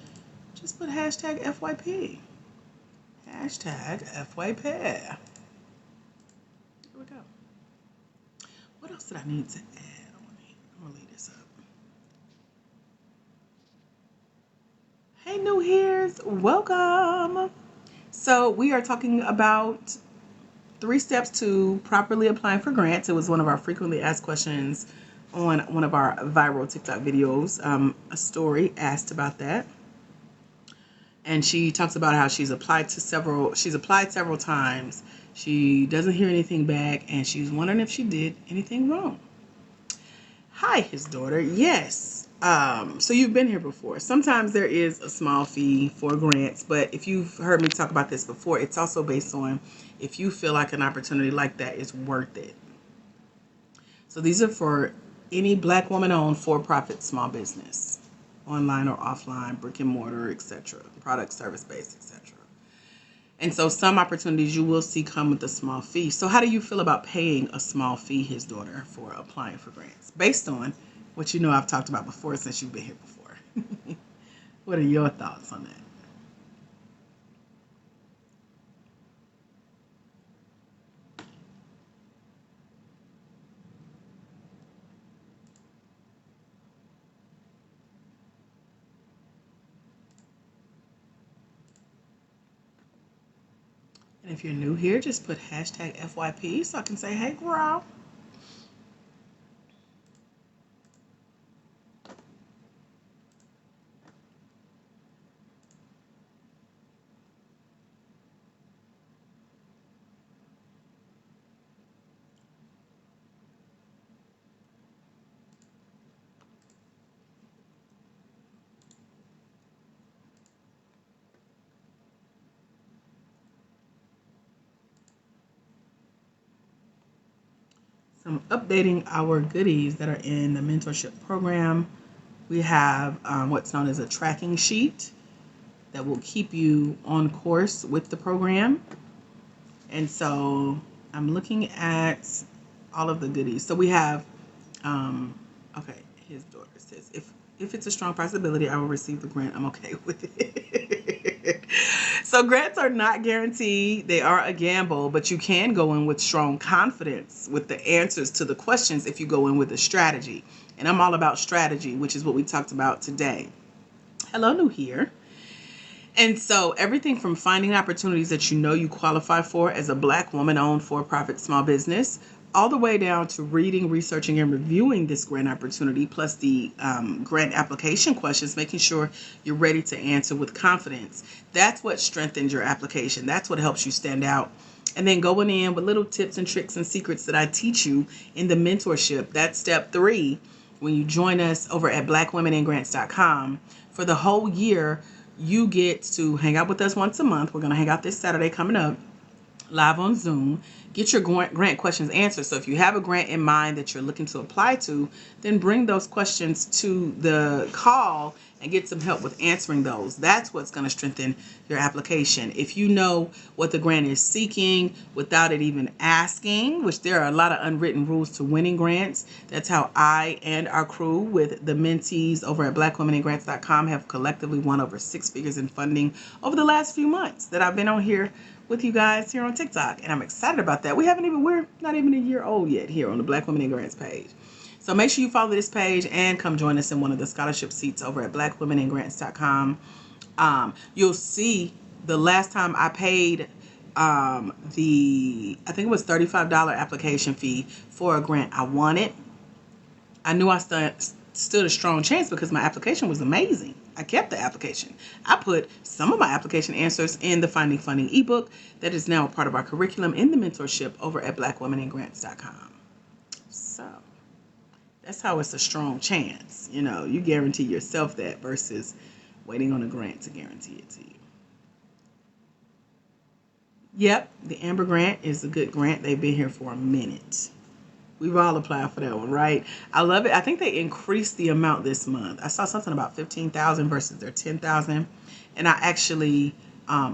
just put hashtag FYP. Hashtag FYP. Here we go. What else did I need to add on here? I'm going to leave this up. Hey, new here's welcome. So we are talking about 3 steps to properly applying for grants. It was one of our frequently asked questions on one of our viral TikTok videos. A story asked about that. And she talks about how she's applied several times. She doesn't hear anything back, and she's wondering if she did anything wrong. Hi, his daughter. Yes. So you've been here before. Sometimes there is a small fee for grants, but if you've heard me talk about this before, it's also based on if you feel like an opportunity like that is worth it. So these are for any Black woman-owned for-profit small business, online or offline, brick and mortar, etc., product, service-based, etc. And so some opportunities you will see come with a small fee. So how do you feel about paying a small fee, his daughter, for applying for grants? Based on what you know I've talked about before since you've been here before. What are your thoughts on that? And if you're new here, just put hashtag FYP so I can say, hey, girl. So I'm updating our goodies that are in the mentorship program. We have what's known as a tracking sheet that will keep you on course with the program. And so I'm looking at all of the goodies. So we have, okay, his daughter says, if it's a strong possibility, I will receive the grant. I'm okay with it. So grants are not guaranteed. They are a gamble, but you can go in with strong confidence with the answers to the questions if you go in with a strategy. And I'm all about strategy, which is what we talked about today. Hello, new here. And so everything from finding opportunities that you know you qualify for as a Black woman-owned for-profit small business, all the way down to reading, researching, and reviewing this grant opportunity, plus the grant application questions, making sure you're ready to answer with confidence. That's what strengthens your application. That's what helps you stand out. And then going in with little tips and tricks and secrets that I teach you in the mentorship. That's step 3 when you join us over at blackwomenandgrants.com. For the whole year, you get to hang out with us once a month. We're going to hang out this Saturday coming up, live on Zoom. Get your grant questions answered. So if you have a grant in mind that you're looking to apply to, then bring those questions to the call and get some help with answering those. That's what's going to strengthen your application. If you know what the grant is seeking without it even asking, which there are a lot of unwritten rules to winning grants. That's how I and our crew with the mentees over at blackwomenandgrants.com have collectively won over 6 figures in funding over the last few months that I've been on here with you guys here on TikTok. And I'm excited about that. We're not even a year old yet here on the Black Women in Grants page. So make sure you follow this page and come join us in one of the scholarship seats over at blackwomenandgrants.com. You'll see the last time I paid I think it was $35 application fee for a grant. I won it. I knew I stood a strong chance because my application was amazing. I kept the application. I put some of my application answers in the Finding Funding ebook that is now a part of our curriculum in the mentorship over at blackwomenandgrants.com. So that's how it's a strong chance. You know, you guarantee yourself that versus waiting on a grant to guarantee it to you. Yep, the Amber Grant is a good grant. They've been here for a minute. We've all applied for that one, right? I love it. I think they increased the amount this month. I saw something about 15,000 versus their 10,000, and I actually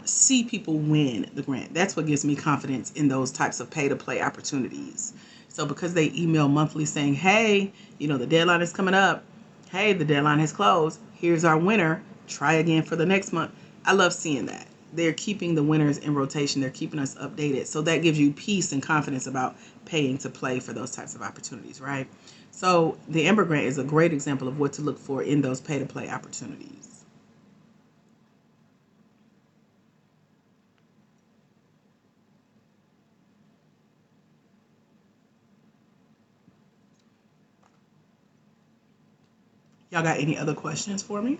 see people win the grant. That's what gives me confidence in those types of pay-to-play opportunities. So because they email monthly saying, "Hey, the deadline is coming up. Hey, the deadline has closed. Here's our winner. Try again for the next month." I love seeing that. They're keeping the winners in rotation. They're keeping us updated. So that gives you peace and confidence about paying to play for those types of opportunities, right? So the Amber Grant is a great example of what to look for in those pay-to-play opportunities. Y'all got any other questions for me?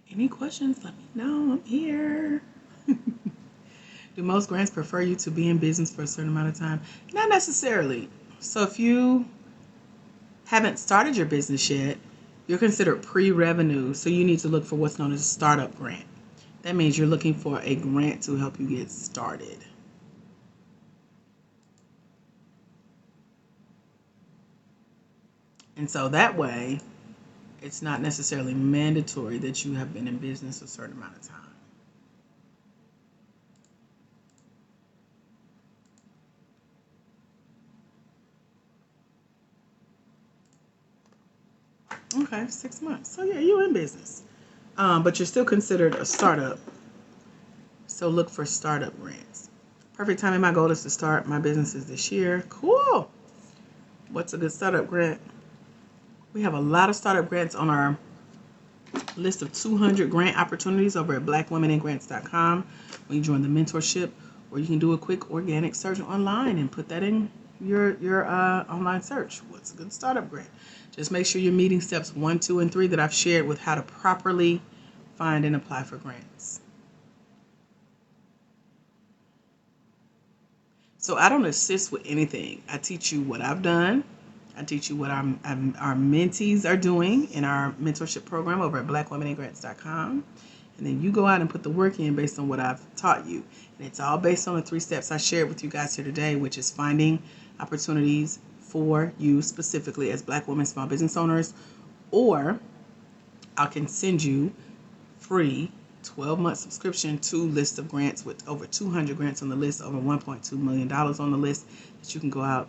Any questions? Let me know. I'm here. Do most grants prefer you to be in business for a certain amount of time? Not necessarily. So if you haven't started your business yet, you're considered pre-revenue. So you need to look for what's known as a startup grant. That means you're looking for a grant to help you get started. And so that way, it's not necessarily mandatory that you have been in business a certain amount of time. Okay, 6 months. So yeah, you're in business. But you're still considered a startup. So look for startup grants. Perfect timing. My goal is to start my businesses this year. Cool. What's a good startup grant? We have a lot of startup grants on our list of 200 grant opportunities over at blackwomeningrants.com. When you join the mentorship, or you can do a quick organic search online and put that in your online search. What's a good startup grant? Just make sure you're meeting steps 1, 2, and 3 that I've shared with how to properly find and apply for grants. So I don't assist with anything. I teach you what I've done. I teach you what our mentees are doing in our mentorship program over at blackwomeningrants.com. And then you go out and put the work in based on what I've taught you. And it's all based on the 3 steps I shared with you guys here today, which is finding opportunities for you specifically as Black women small business owners, or I can send you free 12-month subscription to list of grants with over 200 grants on the list, over $1.2 million on the list that you can go out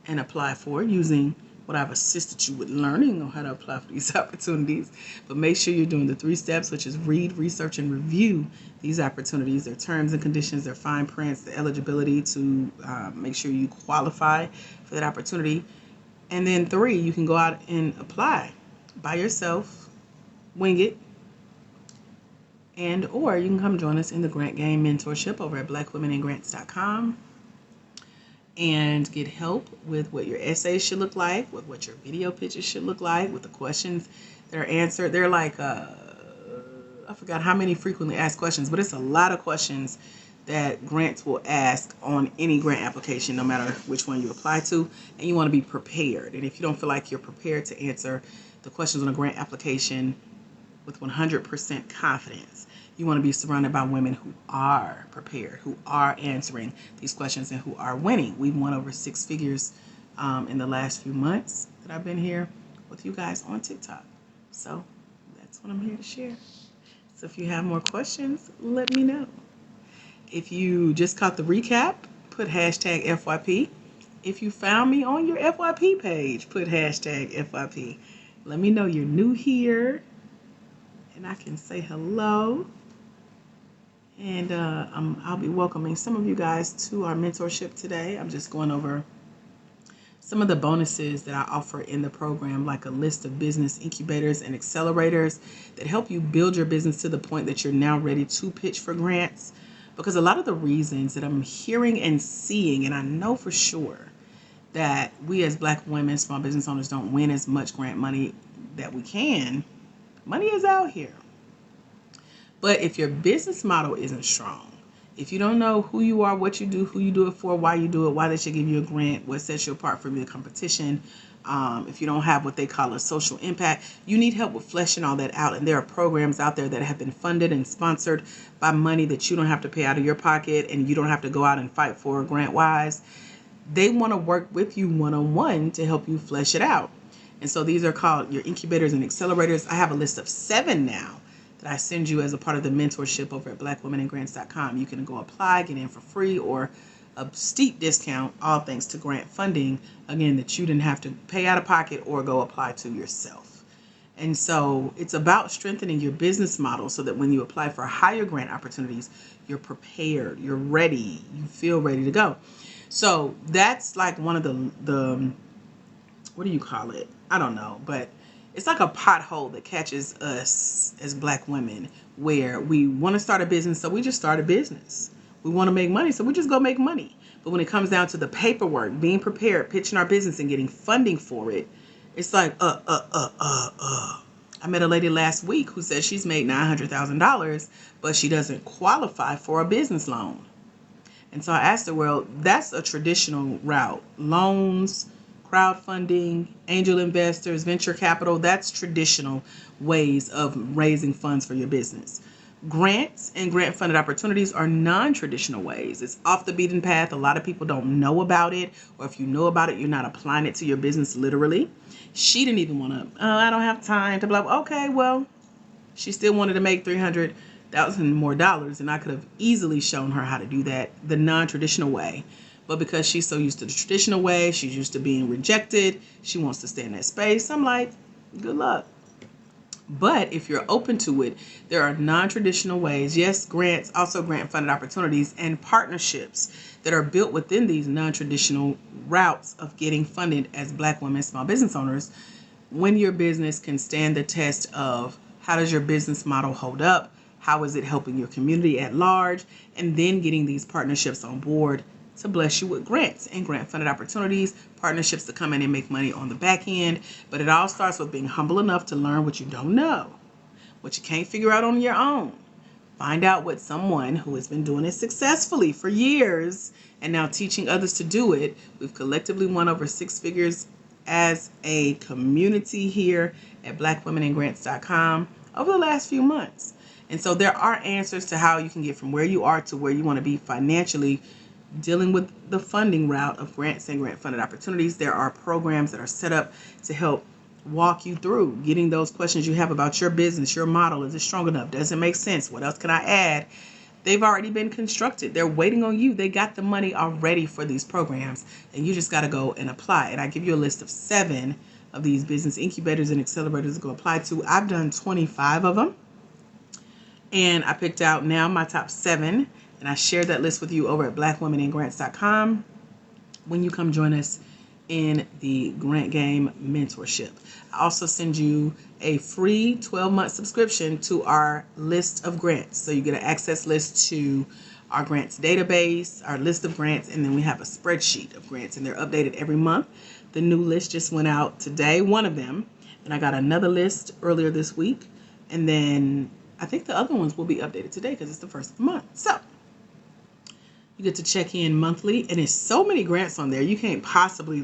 and apply for using what I've assisted you with learning on how to apply for these opportunities. But make sure you're doing the 3 steps, which is read, research, and review these opportunities, their terms and conditions, their fine prints, the eligibility to make sure you qualify for that opportunity. And then 3, you can go out and apply by yourself, wing it, and or you can come join us in the Grant Game Mentorship over at blackwomeningrants.com and get help with what your essays should look like, with what your video pitches should look like, with the questions that are answered. They're like, I forgot how many frequently asked questions, but it's a lot of questions that grants will ask on any grant application, no matter which one you apply to, and you want to be prepared. And if you don't feel like you're prepared to answer the questions on a grant application with 100% confidence, you want to be surrounded by women who are prepared, who are answering these questions, and who are winning. We've won over 6 figures in the last few months that I've been here with you guys on TikTok. So that's what I'm here to share. So if you have more questions, let me know. If you just caught the recap, put hashtag FYP. If you found me on your FYP page, put hashtag FYP. Let me know you're new here and I can say hello. And I'll be welcoming some of you guys to our mentorship today. I'm just going over some of the bonuses that I offer in the program, like a list of business incubators and accelerators that help you build your business to the point that you're now ready to pitch for grants. Because a lot of the reasons that I'm hearing and seeing, and I know for sure that we as Black women, small business owners, don't win as much grant money that we can. Money is out here. But if your business model isn't strong, if you don't know who you are, what you do, who you do it for, why you do it, why they should give you a grant, what sets you apart from the competition, if you don't have what they call a social impact, you need help with fleshing all that out. And there are programs out there that have been funded and sponsored by money that you don't have to pay out of your pocket, and you don't have to go out and fight for grant-wise. They want to work with you one-on-one to help you flesh it out. And so these are called your incubators and accelerators. I have a list of 7 now that I send you as a part of the mentorship over at blackwomenandgrants.com. You can go apply, get in for free, or a steep discount, all thanks to grant funding, again, that you didn't have to pay out of pocket or go apply to yourself. And so it's about strengthening your business model so that when you apply for higher grant opportunities, you're prepared, you're ready, you feel ready to go. So that's like one of the what do you call it? I don't know, but it's like a pothole that catches us as Black women, where we want to start a business, so we just start a business. We want to make money, so we just go make money. But when it comes down to the paperwork, being prepared, pitching our business and getting funding for it, it's like, I met a lady last week who said she's made $900,000, but she doesn't qualify for a business loan. And so I asked her, well, that's a traditional route. Loans, crowdfunding, angel investors, venture capital, that's traditional ways of raising funds for your business. Grants and grant-funded opportunities are non-traditional ways. It's off the beaten path. A lot of people don't know about it, or if you know about it, you're not applying it to your business literally. She didn't even want to, I don't have time to blah. Okay, well, she still wanted to make $300,000 more, and I could have easily shown her how to do that the non-traditional way. But because she's so used to the traditional way, she's used to being rejected, she wants to stay in that space. I'm like, good luck. But if you're open to it, there are non-traditional ways, yes, grants, also grant-funded opportunities and partnerships that are built within these non-traditional routes of getting funded as Black women small business owners, when your business can stand the test of how does your business model hold up, how is it helping your community at large, and then getting these partnerships on board to bless you with grants and grant-funded opportunities, partnerships to come in and make money on the back end. But it all starts with being humble enough to learn what you don't know, what you can't figure out on your own. Find out what someone who has been doing it successfully for years and now teaching others to do it. We've collectively won over 6 figures as a community here at blackwomenandgrants.com over the last few months. And so there are answers to how you can get from where you are to where you want to be financially, dealing with the funding route of grants and grant-funded opportunities. There are programs that are set up to help walk you through getting those questions you have about your business, your model. Is it strong enough? Does it make sense? What else can I add? They've already been constructed. They're waiting on you. They got the money already for these programs, and you just got to go and apply. And I give you a list of 7 of these business incubators and accelerators to go apply to. I've done 25 of them, and I picked out now my top 7. And I shared that list with you over at blackwomenandgrants.com when you come join us in the Grant Game Mentorship. I also send you a free 12-month subscription to our list of grants. So you get an access list to our grants database, our list of grants, and then we have a spreadsheet of grants, and they're updated every month. The new list just went out today, one of them, and I got another list earlier this week. And then I think the other ones will be updated today because it's the first of the month. So you get to check in monthly, and there's so many grants on there. You can't possibly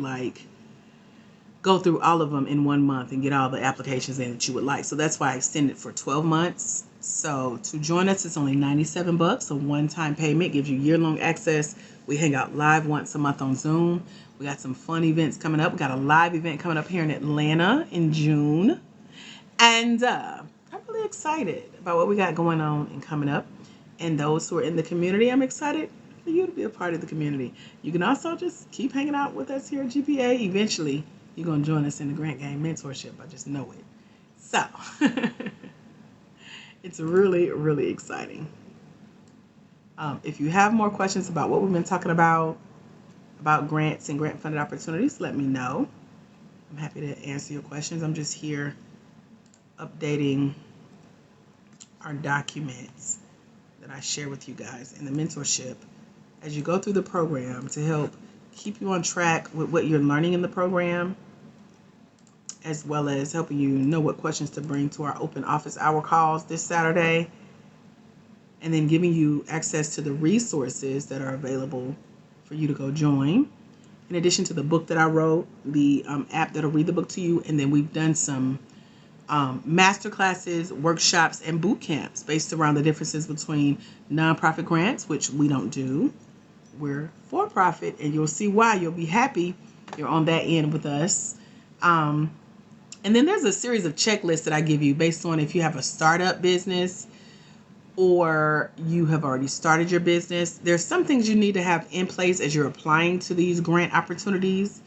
go through all of them in 1 month and get all the applications in that you would like. So that's why I extended for 12 months. So to join us, it's only $97. A one-time payment gives you year-long access. We hang out live once a month on Zoom. We got some fun events coming up. We got a live event coming up here in Atlanta in June. And I'm really excited about what we got going on and coming up. And those who are in the community, I'm excited for you to be a part of the community. You can also just keep hanging out with us here at GPA. Eventually, you're going to join us in the Grant Game Mentorship. I just know it. So, it's really, really exciting. If you have more questions about what we've been talking about grants and grant funded opportunities, let me know. I'm happy to answer your questions. I'm just here updating our documents that I share with you guys in the mentorship as you go through the program to help keep you on track with what you're learning in the program, as well as helping you know what questions to bring to our open office hour calls this Saturday, and then giving you access to the resources that are available for you to go join. In addition to the book that I wrote, the app that'll read the book to you, and then we've done some master classes, workshops, and boot camps based around the differences between nonprofit grants, which we don't do. We're for profit, and you'll see why. You'll be happy you're on that end with us. And then there's a series of checklists that I give you based on if you have a startup business or you have already started your business. There's some things you need to have in place as you're applying to these grant opportunities.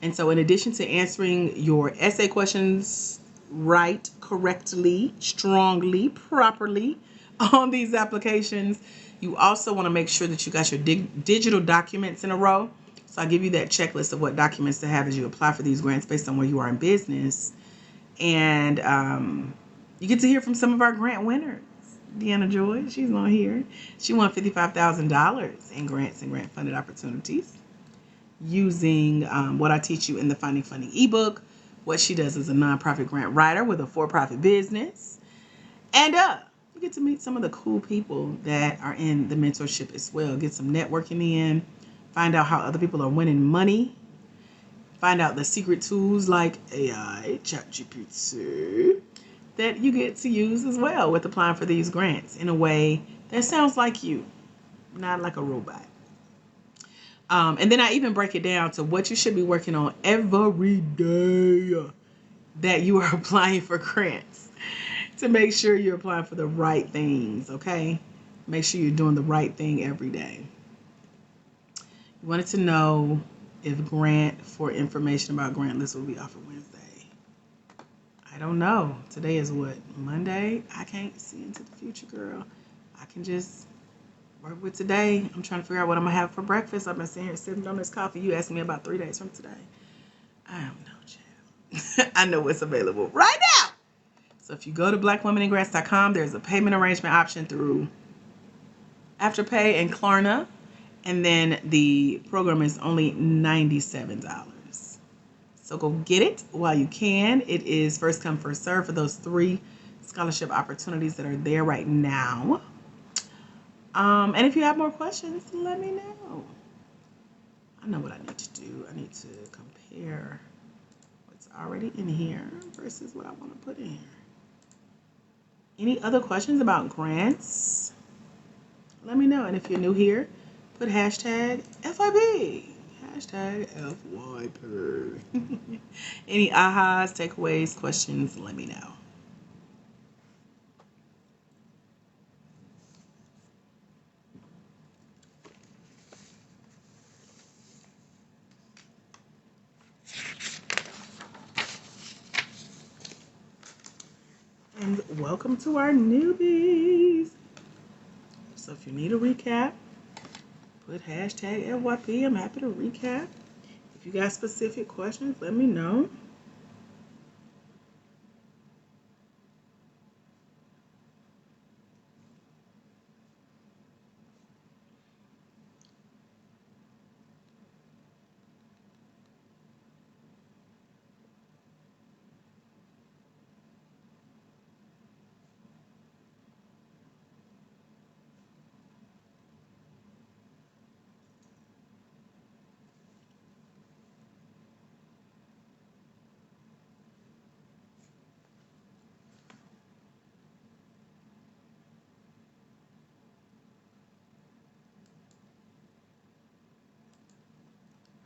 And so in addition to answering your essay questions right, correctly, strongly, properly on these applications, you also want to make sure that you got your digital documents in a row. So I'll give you that checklist of what documents to have as you apply for these grants based on where you are in business. And you get to hear from some of our grant winners. Deanna Joy, she's on here. She won $55,000 in grants and grant funded opportunities using what I teach you in the Finding Funding ebook, what she does as a nonprofit grant writer with a for-profit business. And you get to meet some of the cool people that are in the mentorship as well. Get some networking in, find out how other people are winning money, find out the secret tools like AI, ChatGPT, that you get to use as well with applying for these grants in a way that sounds like you, not like a robot. And then I even break it down to what you should be working on every day that you are applying for grants to make sure you're applying for the right things, okay? Make sure you're doing the right thing every day. You wanted to know if grant for information about grant lists will be offered Wednesday. I don't know. Today is what? Monday? I can't see into the future, girl. I can just work with today. I'm trying to figure out what I'm going to have for breakfast. I've been sitting here sipping on this coffee. You asked me about 3 days from today. I don't know, child. I know what's available right now. So if you go to blackwomeningrants.com, there's a payment arrangement option through Afterpay and Klarna. And then the program is only $97. So go get it while you can. It is first come, first serve for those 3 scholarship opportunities that are there right now. And if you have more questions, let me know. I know what I need to do. I need to compare what's already in here versus what I want to put in here. Any other questions about grants? Let me know. And if you're new here, put hashtag FYP. Hashtag FYP. Any ahas, takeaways, questions, let me know. And welcome to our newbies. So if you need a recap, put hashtag FYP. I'm happy to recap. If you got specific questions, let me know.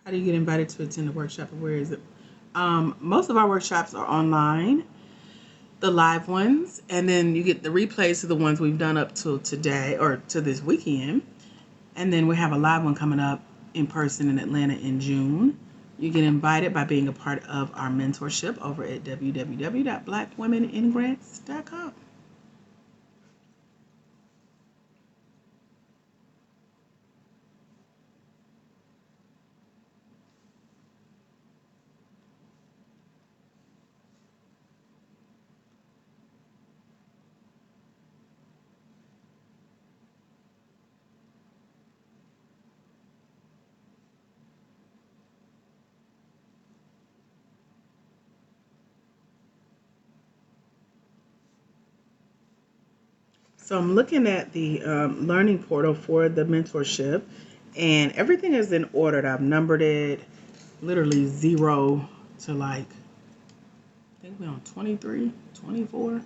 How do you get invited to attend a workshop, or where is it? Most of our workshops are online, the live ones, and then you get the replays of the ones we've done up till today or to this weekend. And then we have a live one coming up in person in Atlanta in June. You get invited by being a part of our mentorship over at www.blackwomeningrants.com. So I'm looking at the learning portal for the mentorship, and everything is in order. I've numbered it literally 0 to like, I think we're on 23, 24.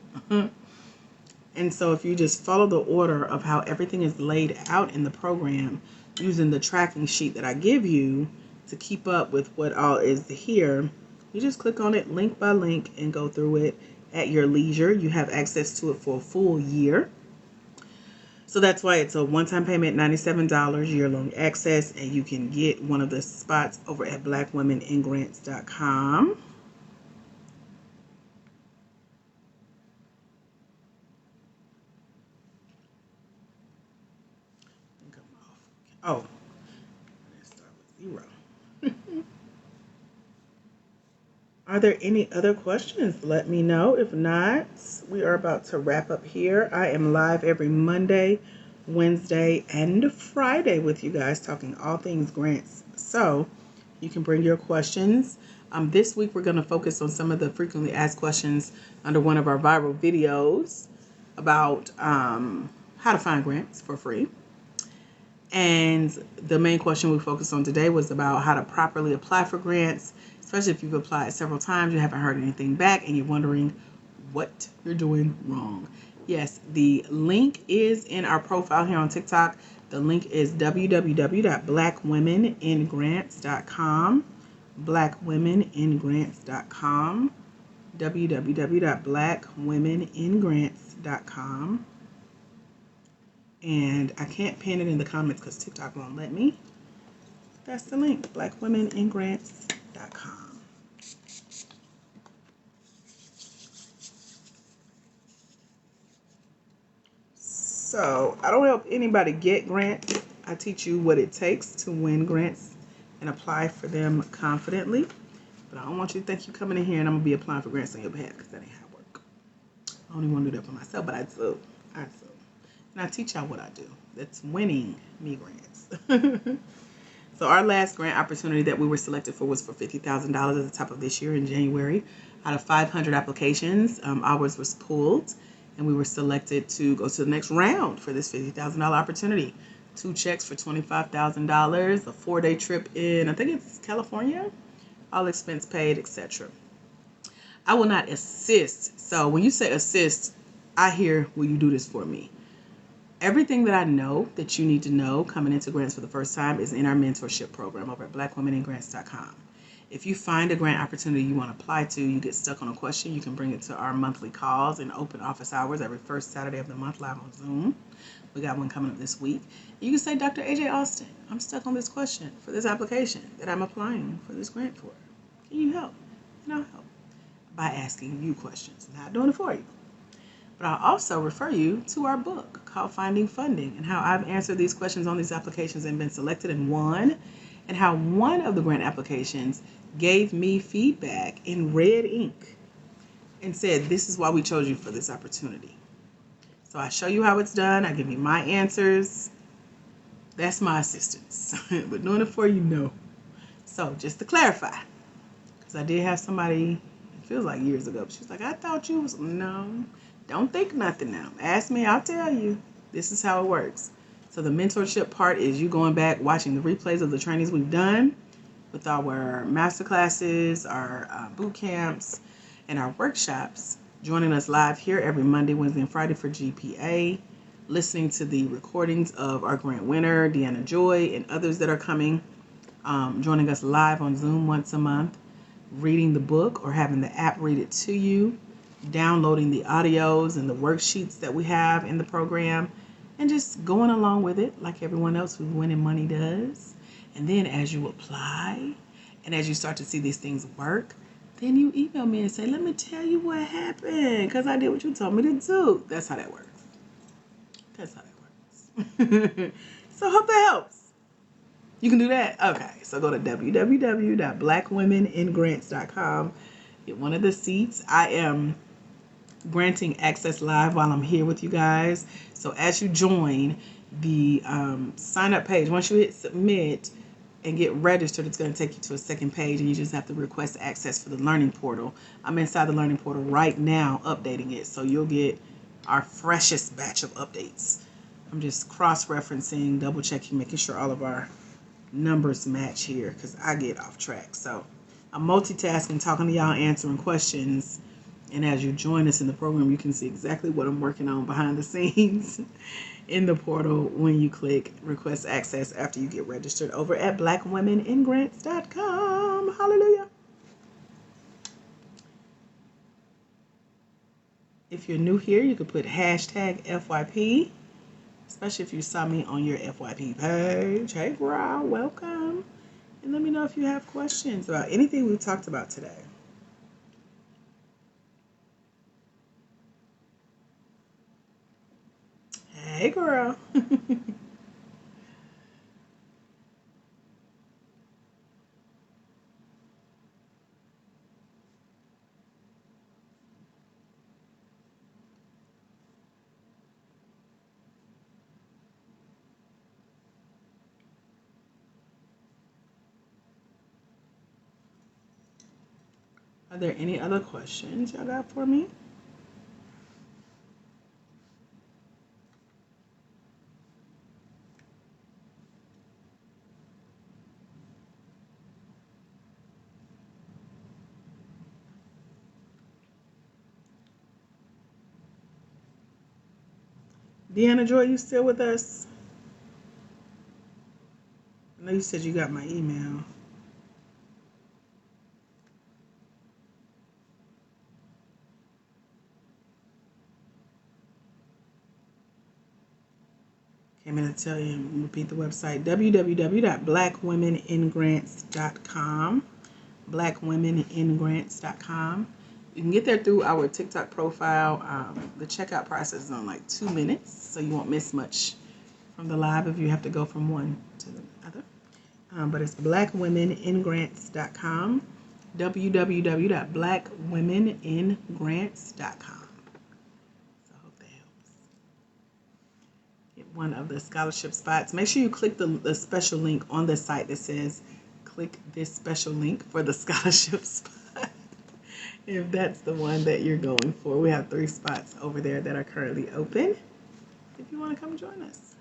And so if you just follow the order of how everything is laid out in the program using the tracking sheet that I give you to keep up with what all is here, you just click on it link by link and go through it at your leisure. You have access to it for a full year. So that's why it's a one-time payment, $97, year-long access, and you can get one of the spots over at blackwomeningrants.com. Oh, let's start with 0. Are there any other questions? Let me know. If not, we are about to wrap up here. I am live every Monday, Wednesday, and Friday with you guys talking all things grants. So you can bring your questions. This week we're going to focus on some of the frequently asked questions under one of our viral videos about how to find grants for free. And the main question we focused on today was about how to properly apply for grants, especially if you've applied several times, you haven't heard anything back, and you're wondering what you're doing wrong. Yes, the link is in our profile here on TikTok. The link is www.blackwomeningrants.com, blackwomeningrants.com, www.blackwomeningrants.com. And I can't pin it in the comments because TikTok won't let me. That's the link, blackwomeningrants.com. So I don't help anybody get grants. I teach you what it takes to win grants and apply for them confidently. But I don't want you to think you're coming in here and I'm going to be applying for grants on your behalf, because that ain't how it works. I don't even want to do that for myself, but I do. And I teach y'all what I do. That's winning me grants. So our last grant opportunity that we were selected for was for $50,000 at the top of this year in January. Out of 500 applications, ours was pulled, and we were selected to go to the next round for this $50,000 opportunity. 2 checks for $25,000, a 4-day trip in, I think it's California, all expense paid, etc. I will not assist. So when you say assist, I hear, will you do this for me? Everything that I know that you need to know coming into grants for the first time is in our mentorship program over at blackwomeningrants.com. If you find a grant opportunity you want to apply to, you get stuck on a question, you can bring it to our monthly calls and open office hours every first Saturday of the month live on Zoom. We got one coming up this week. You can say, Dr. AJ Austin, I'm stuck on this question for this application that I'm applying for this grant for. Can you help? And I'll help by asking you questions, not doing it for you. But I'll also refer you to our book called Finding Funding, and how I've answered these questions on these applications and been selected and won, and how one of the grant applications gave me feedback in red ink and said, this is why we chose you for this opportunity. So I show you how it's done. I give you my answers. That's my assistance. But doing it for you, no. So just to clarify, because I did have somebody, it feels like years ago, but she's like, I thought you was, no. Don't think nothing now. Ask me, I'll tell you. This is how it works. So the mentorship part is you going back, watching the replays of the trainings we've done with our master classes, our boot camps, and our workshops. Joining us live here every Monday, Wednesday, and Friday for GPA. Listening to the recordings of our grant winner, Deanna Joy, and others that are coming. Joining us live on Zoom once a month. Reading the book or having the app read it to you. Downloading the audios and the worksheets that we have in the program, and just going along with it like everyone else who's winning money does. And then as you apply and as you start to see these things work, then you email me and say, let me tell you what happened, because I did what you told me to do. That's how that works. So hope that helps. You can do that? Okay, so go to www.blackwomeningrants.com. Get one of the seats. I am granting access live while I'm here with you guys. So as you join the sign up page, once you hit submit and get registered, it's going to take you to a second page, and you just have to request access for the learning portal. I'm inside the learning portal right now updating it, so you'll get our freshest batch of updates. I'm just cross-referencing, double-checking, making sure all of our numbers match here because I get off track. So I'm multitasking, talking to y'all, answering questions. And as you join us in the program, you can see exactly what I'm working on behind the scenes in the portal when you click request access after you get registered over at blackwomeningrants.com. Hallelujah. If you're new here, you could put hashtag FYP, especially if you saw me on your FYP page. Hey, girl, welcome. And let me know if you have questions about anything we talked about today. Hey, girl. Are there any other questions y'all got for me? Deanna Joy, you still with us? I know you said you got my email. Came in to tell you, repeat the website, www.blackwomeningrants.com. Blackwomeningrants.com. You can get there through our TikTok profile. The checkout process is on like 2 minutes, so you won't miss much from the live if you have to go from one to the other. But it's blackwomeningrants.com. www.blackwomeningrants.com. So I hope that helps. Get one of the scholarship spots. Make sure you click the special link on the site that says click this special link for the scholarship spot. If that's the one that you're going for. We have 3 spots over there that are currently open if you want to come join us.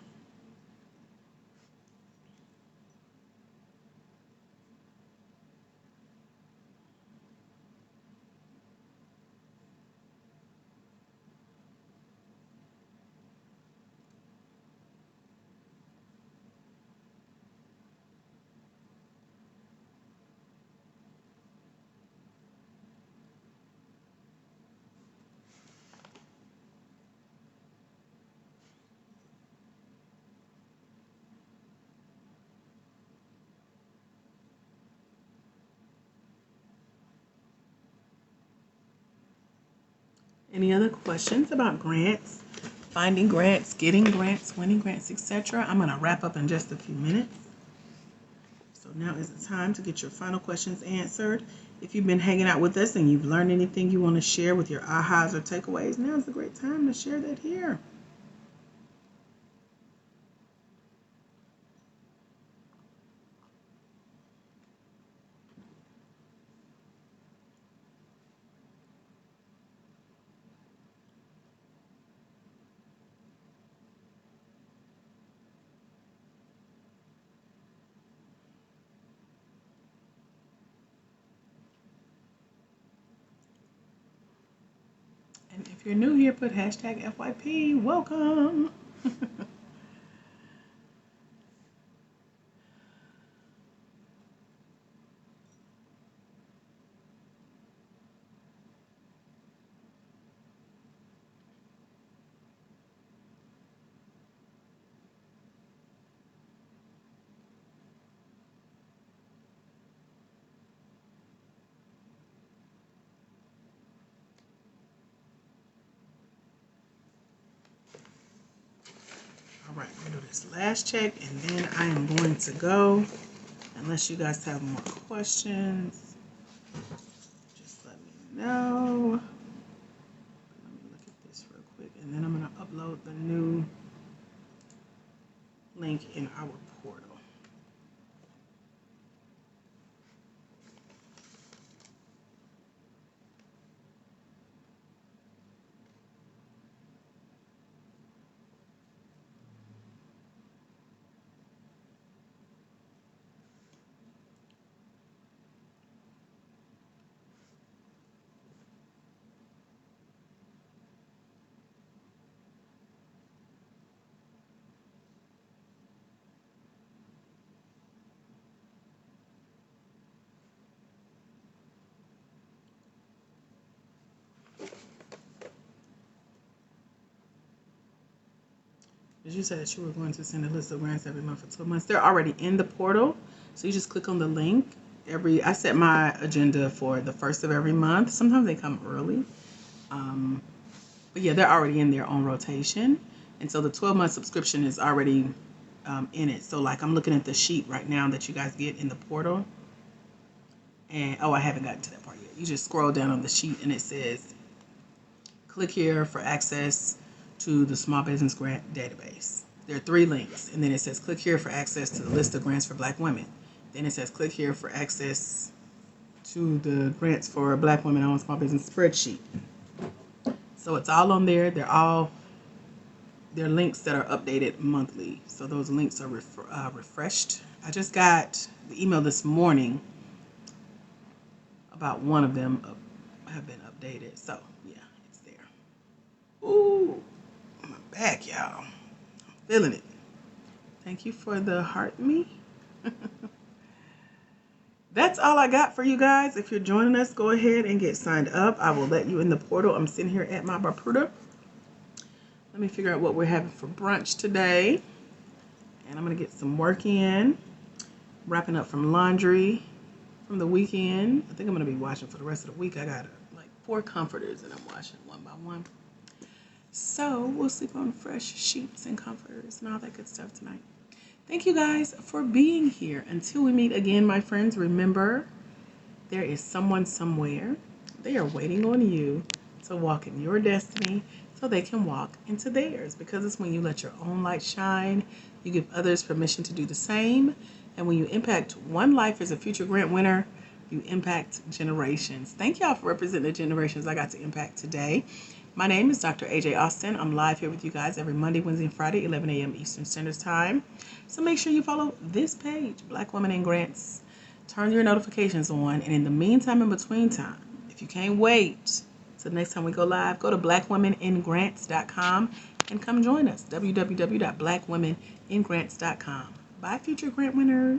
Any other questions about grants, finding grants, getting grants, winning grants, etc.? I'm going to wrap up in just a few minutes. So now is the time to get your final questions answered. If you've been hanging out with us and you've learned anything you want to share with your ahas or takeaways, now is a great time to share that here. And if you're new here, put hashtag FYP. Welcome. All right, I'm going to do this last check and then I am going to go. Unless you guys have more questions, just let me know. Let me look at this real quick and then I'm going to upload the new link in our portal. Did you say that you were going to send a list of grants every month for 12 months? They're already in the portal. So you just click on the link. I set my agenda for the first of every month. Sometimes they come early. But yeah, they're already in there on rotation. And so the 12-month subscription is already in it. So like I'm looking at the sheet right now that you guys get in the portal. And I haven't gotten to that part yet. You just scroll down on the sheet and it says, click here for access to the Small Business Grant Database. There are 3 links. And then it says, click here for access to the list of grants for Black women. Then it says, click here for access to the grants for Black women owned small business spreadsheet. So it's all on there. They're links that are updated monthly. So those links are refreshed. I just got the email this morning about one of them have been updated. So yeah, it's there. Ooh, my back, y'all. I'm feeling it. Thank you for the heart me. That's all I got for you guys. If you're joining us, go ahead and get signed up. I will let you in the portal. I'm sitting here at my Barpuda. Let me figure out what we're having for brunch today. And I'm going to get some work in. Wrapping up from laundry from the weekend. I think I'm going to be washing for the rest of the week. I got like 4 comforters and I'm washing one by one. So we'll sleep on fresh sheets and comforters and all that good stuff tonight. Thank you guys for being here. Until we meet again, my friends, remember, there is someone somewhere. They are waiting on you to walk in your destiny so they can walk into theirs. Because it's when you let your own light shine, you give others permission to do the same. And when you impact one life as a future grant winner, you impact generations. Thank y'all for representing the generations I got to impact today. My name is Dr. AJ Austin. I'm live here with you guys every Monday, Wednesday, and Friday, 11 a.m. Eastern Standard Time. So make sure you follow this page, Black Women in Grants. Turn your notifications on. And in the meantime, in between time, if you can't wait till the next time we go live, go to blackwomeningrants.com and come join us, www.blackwomeningrants.com. Bye, future grant winners.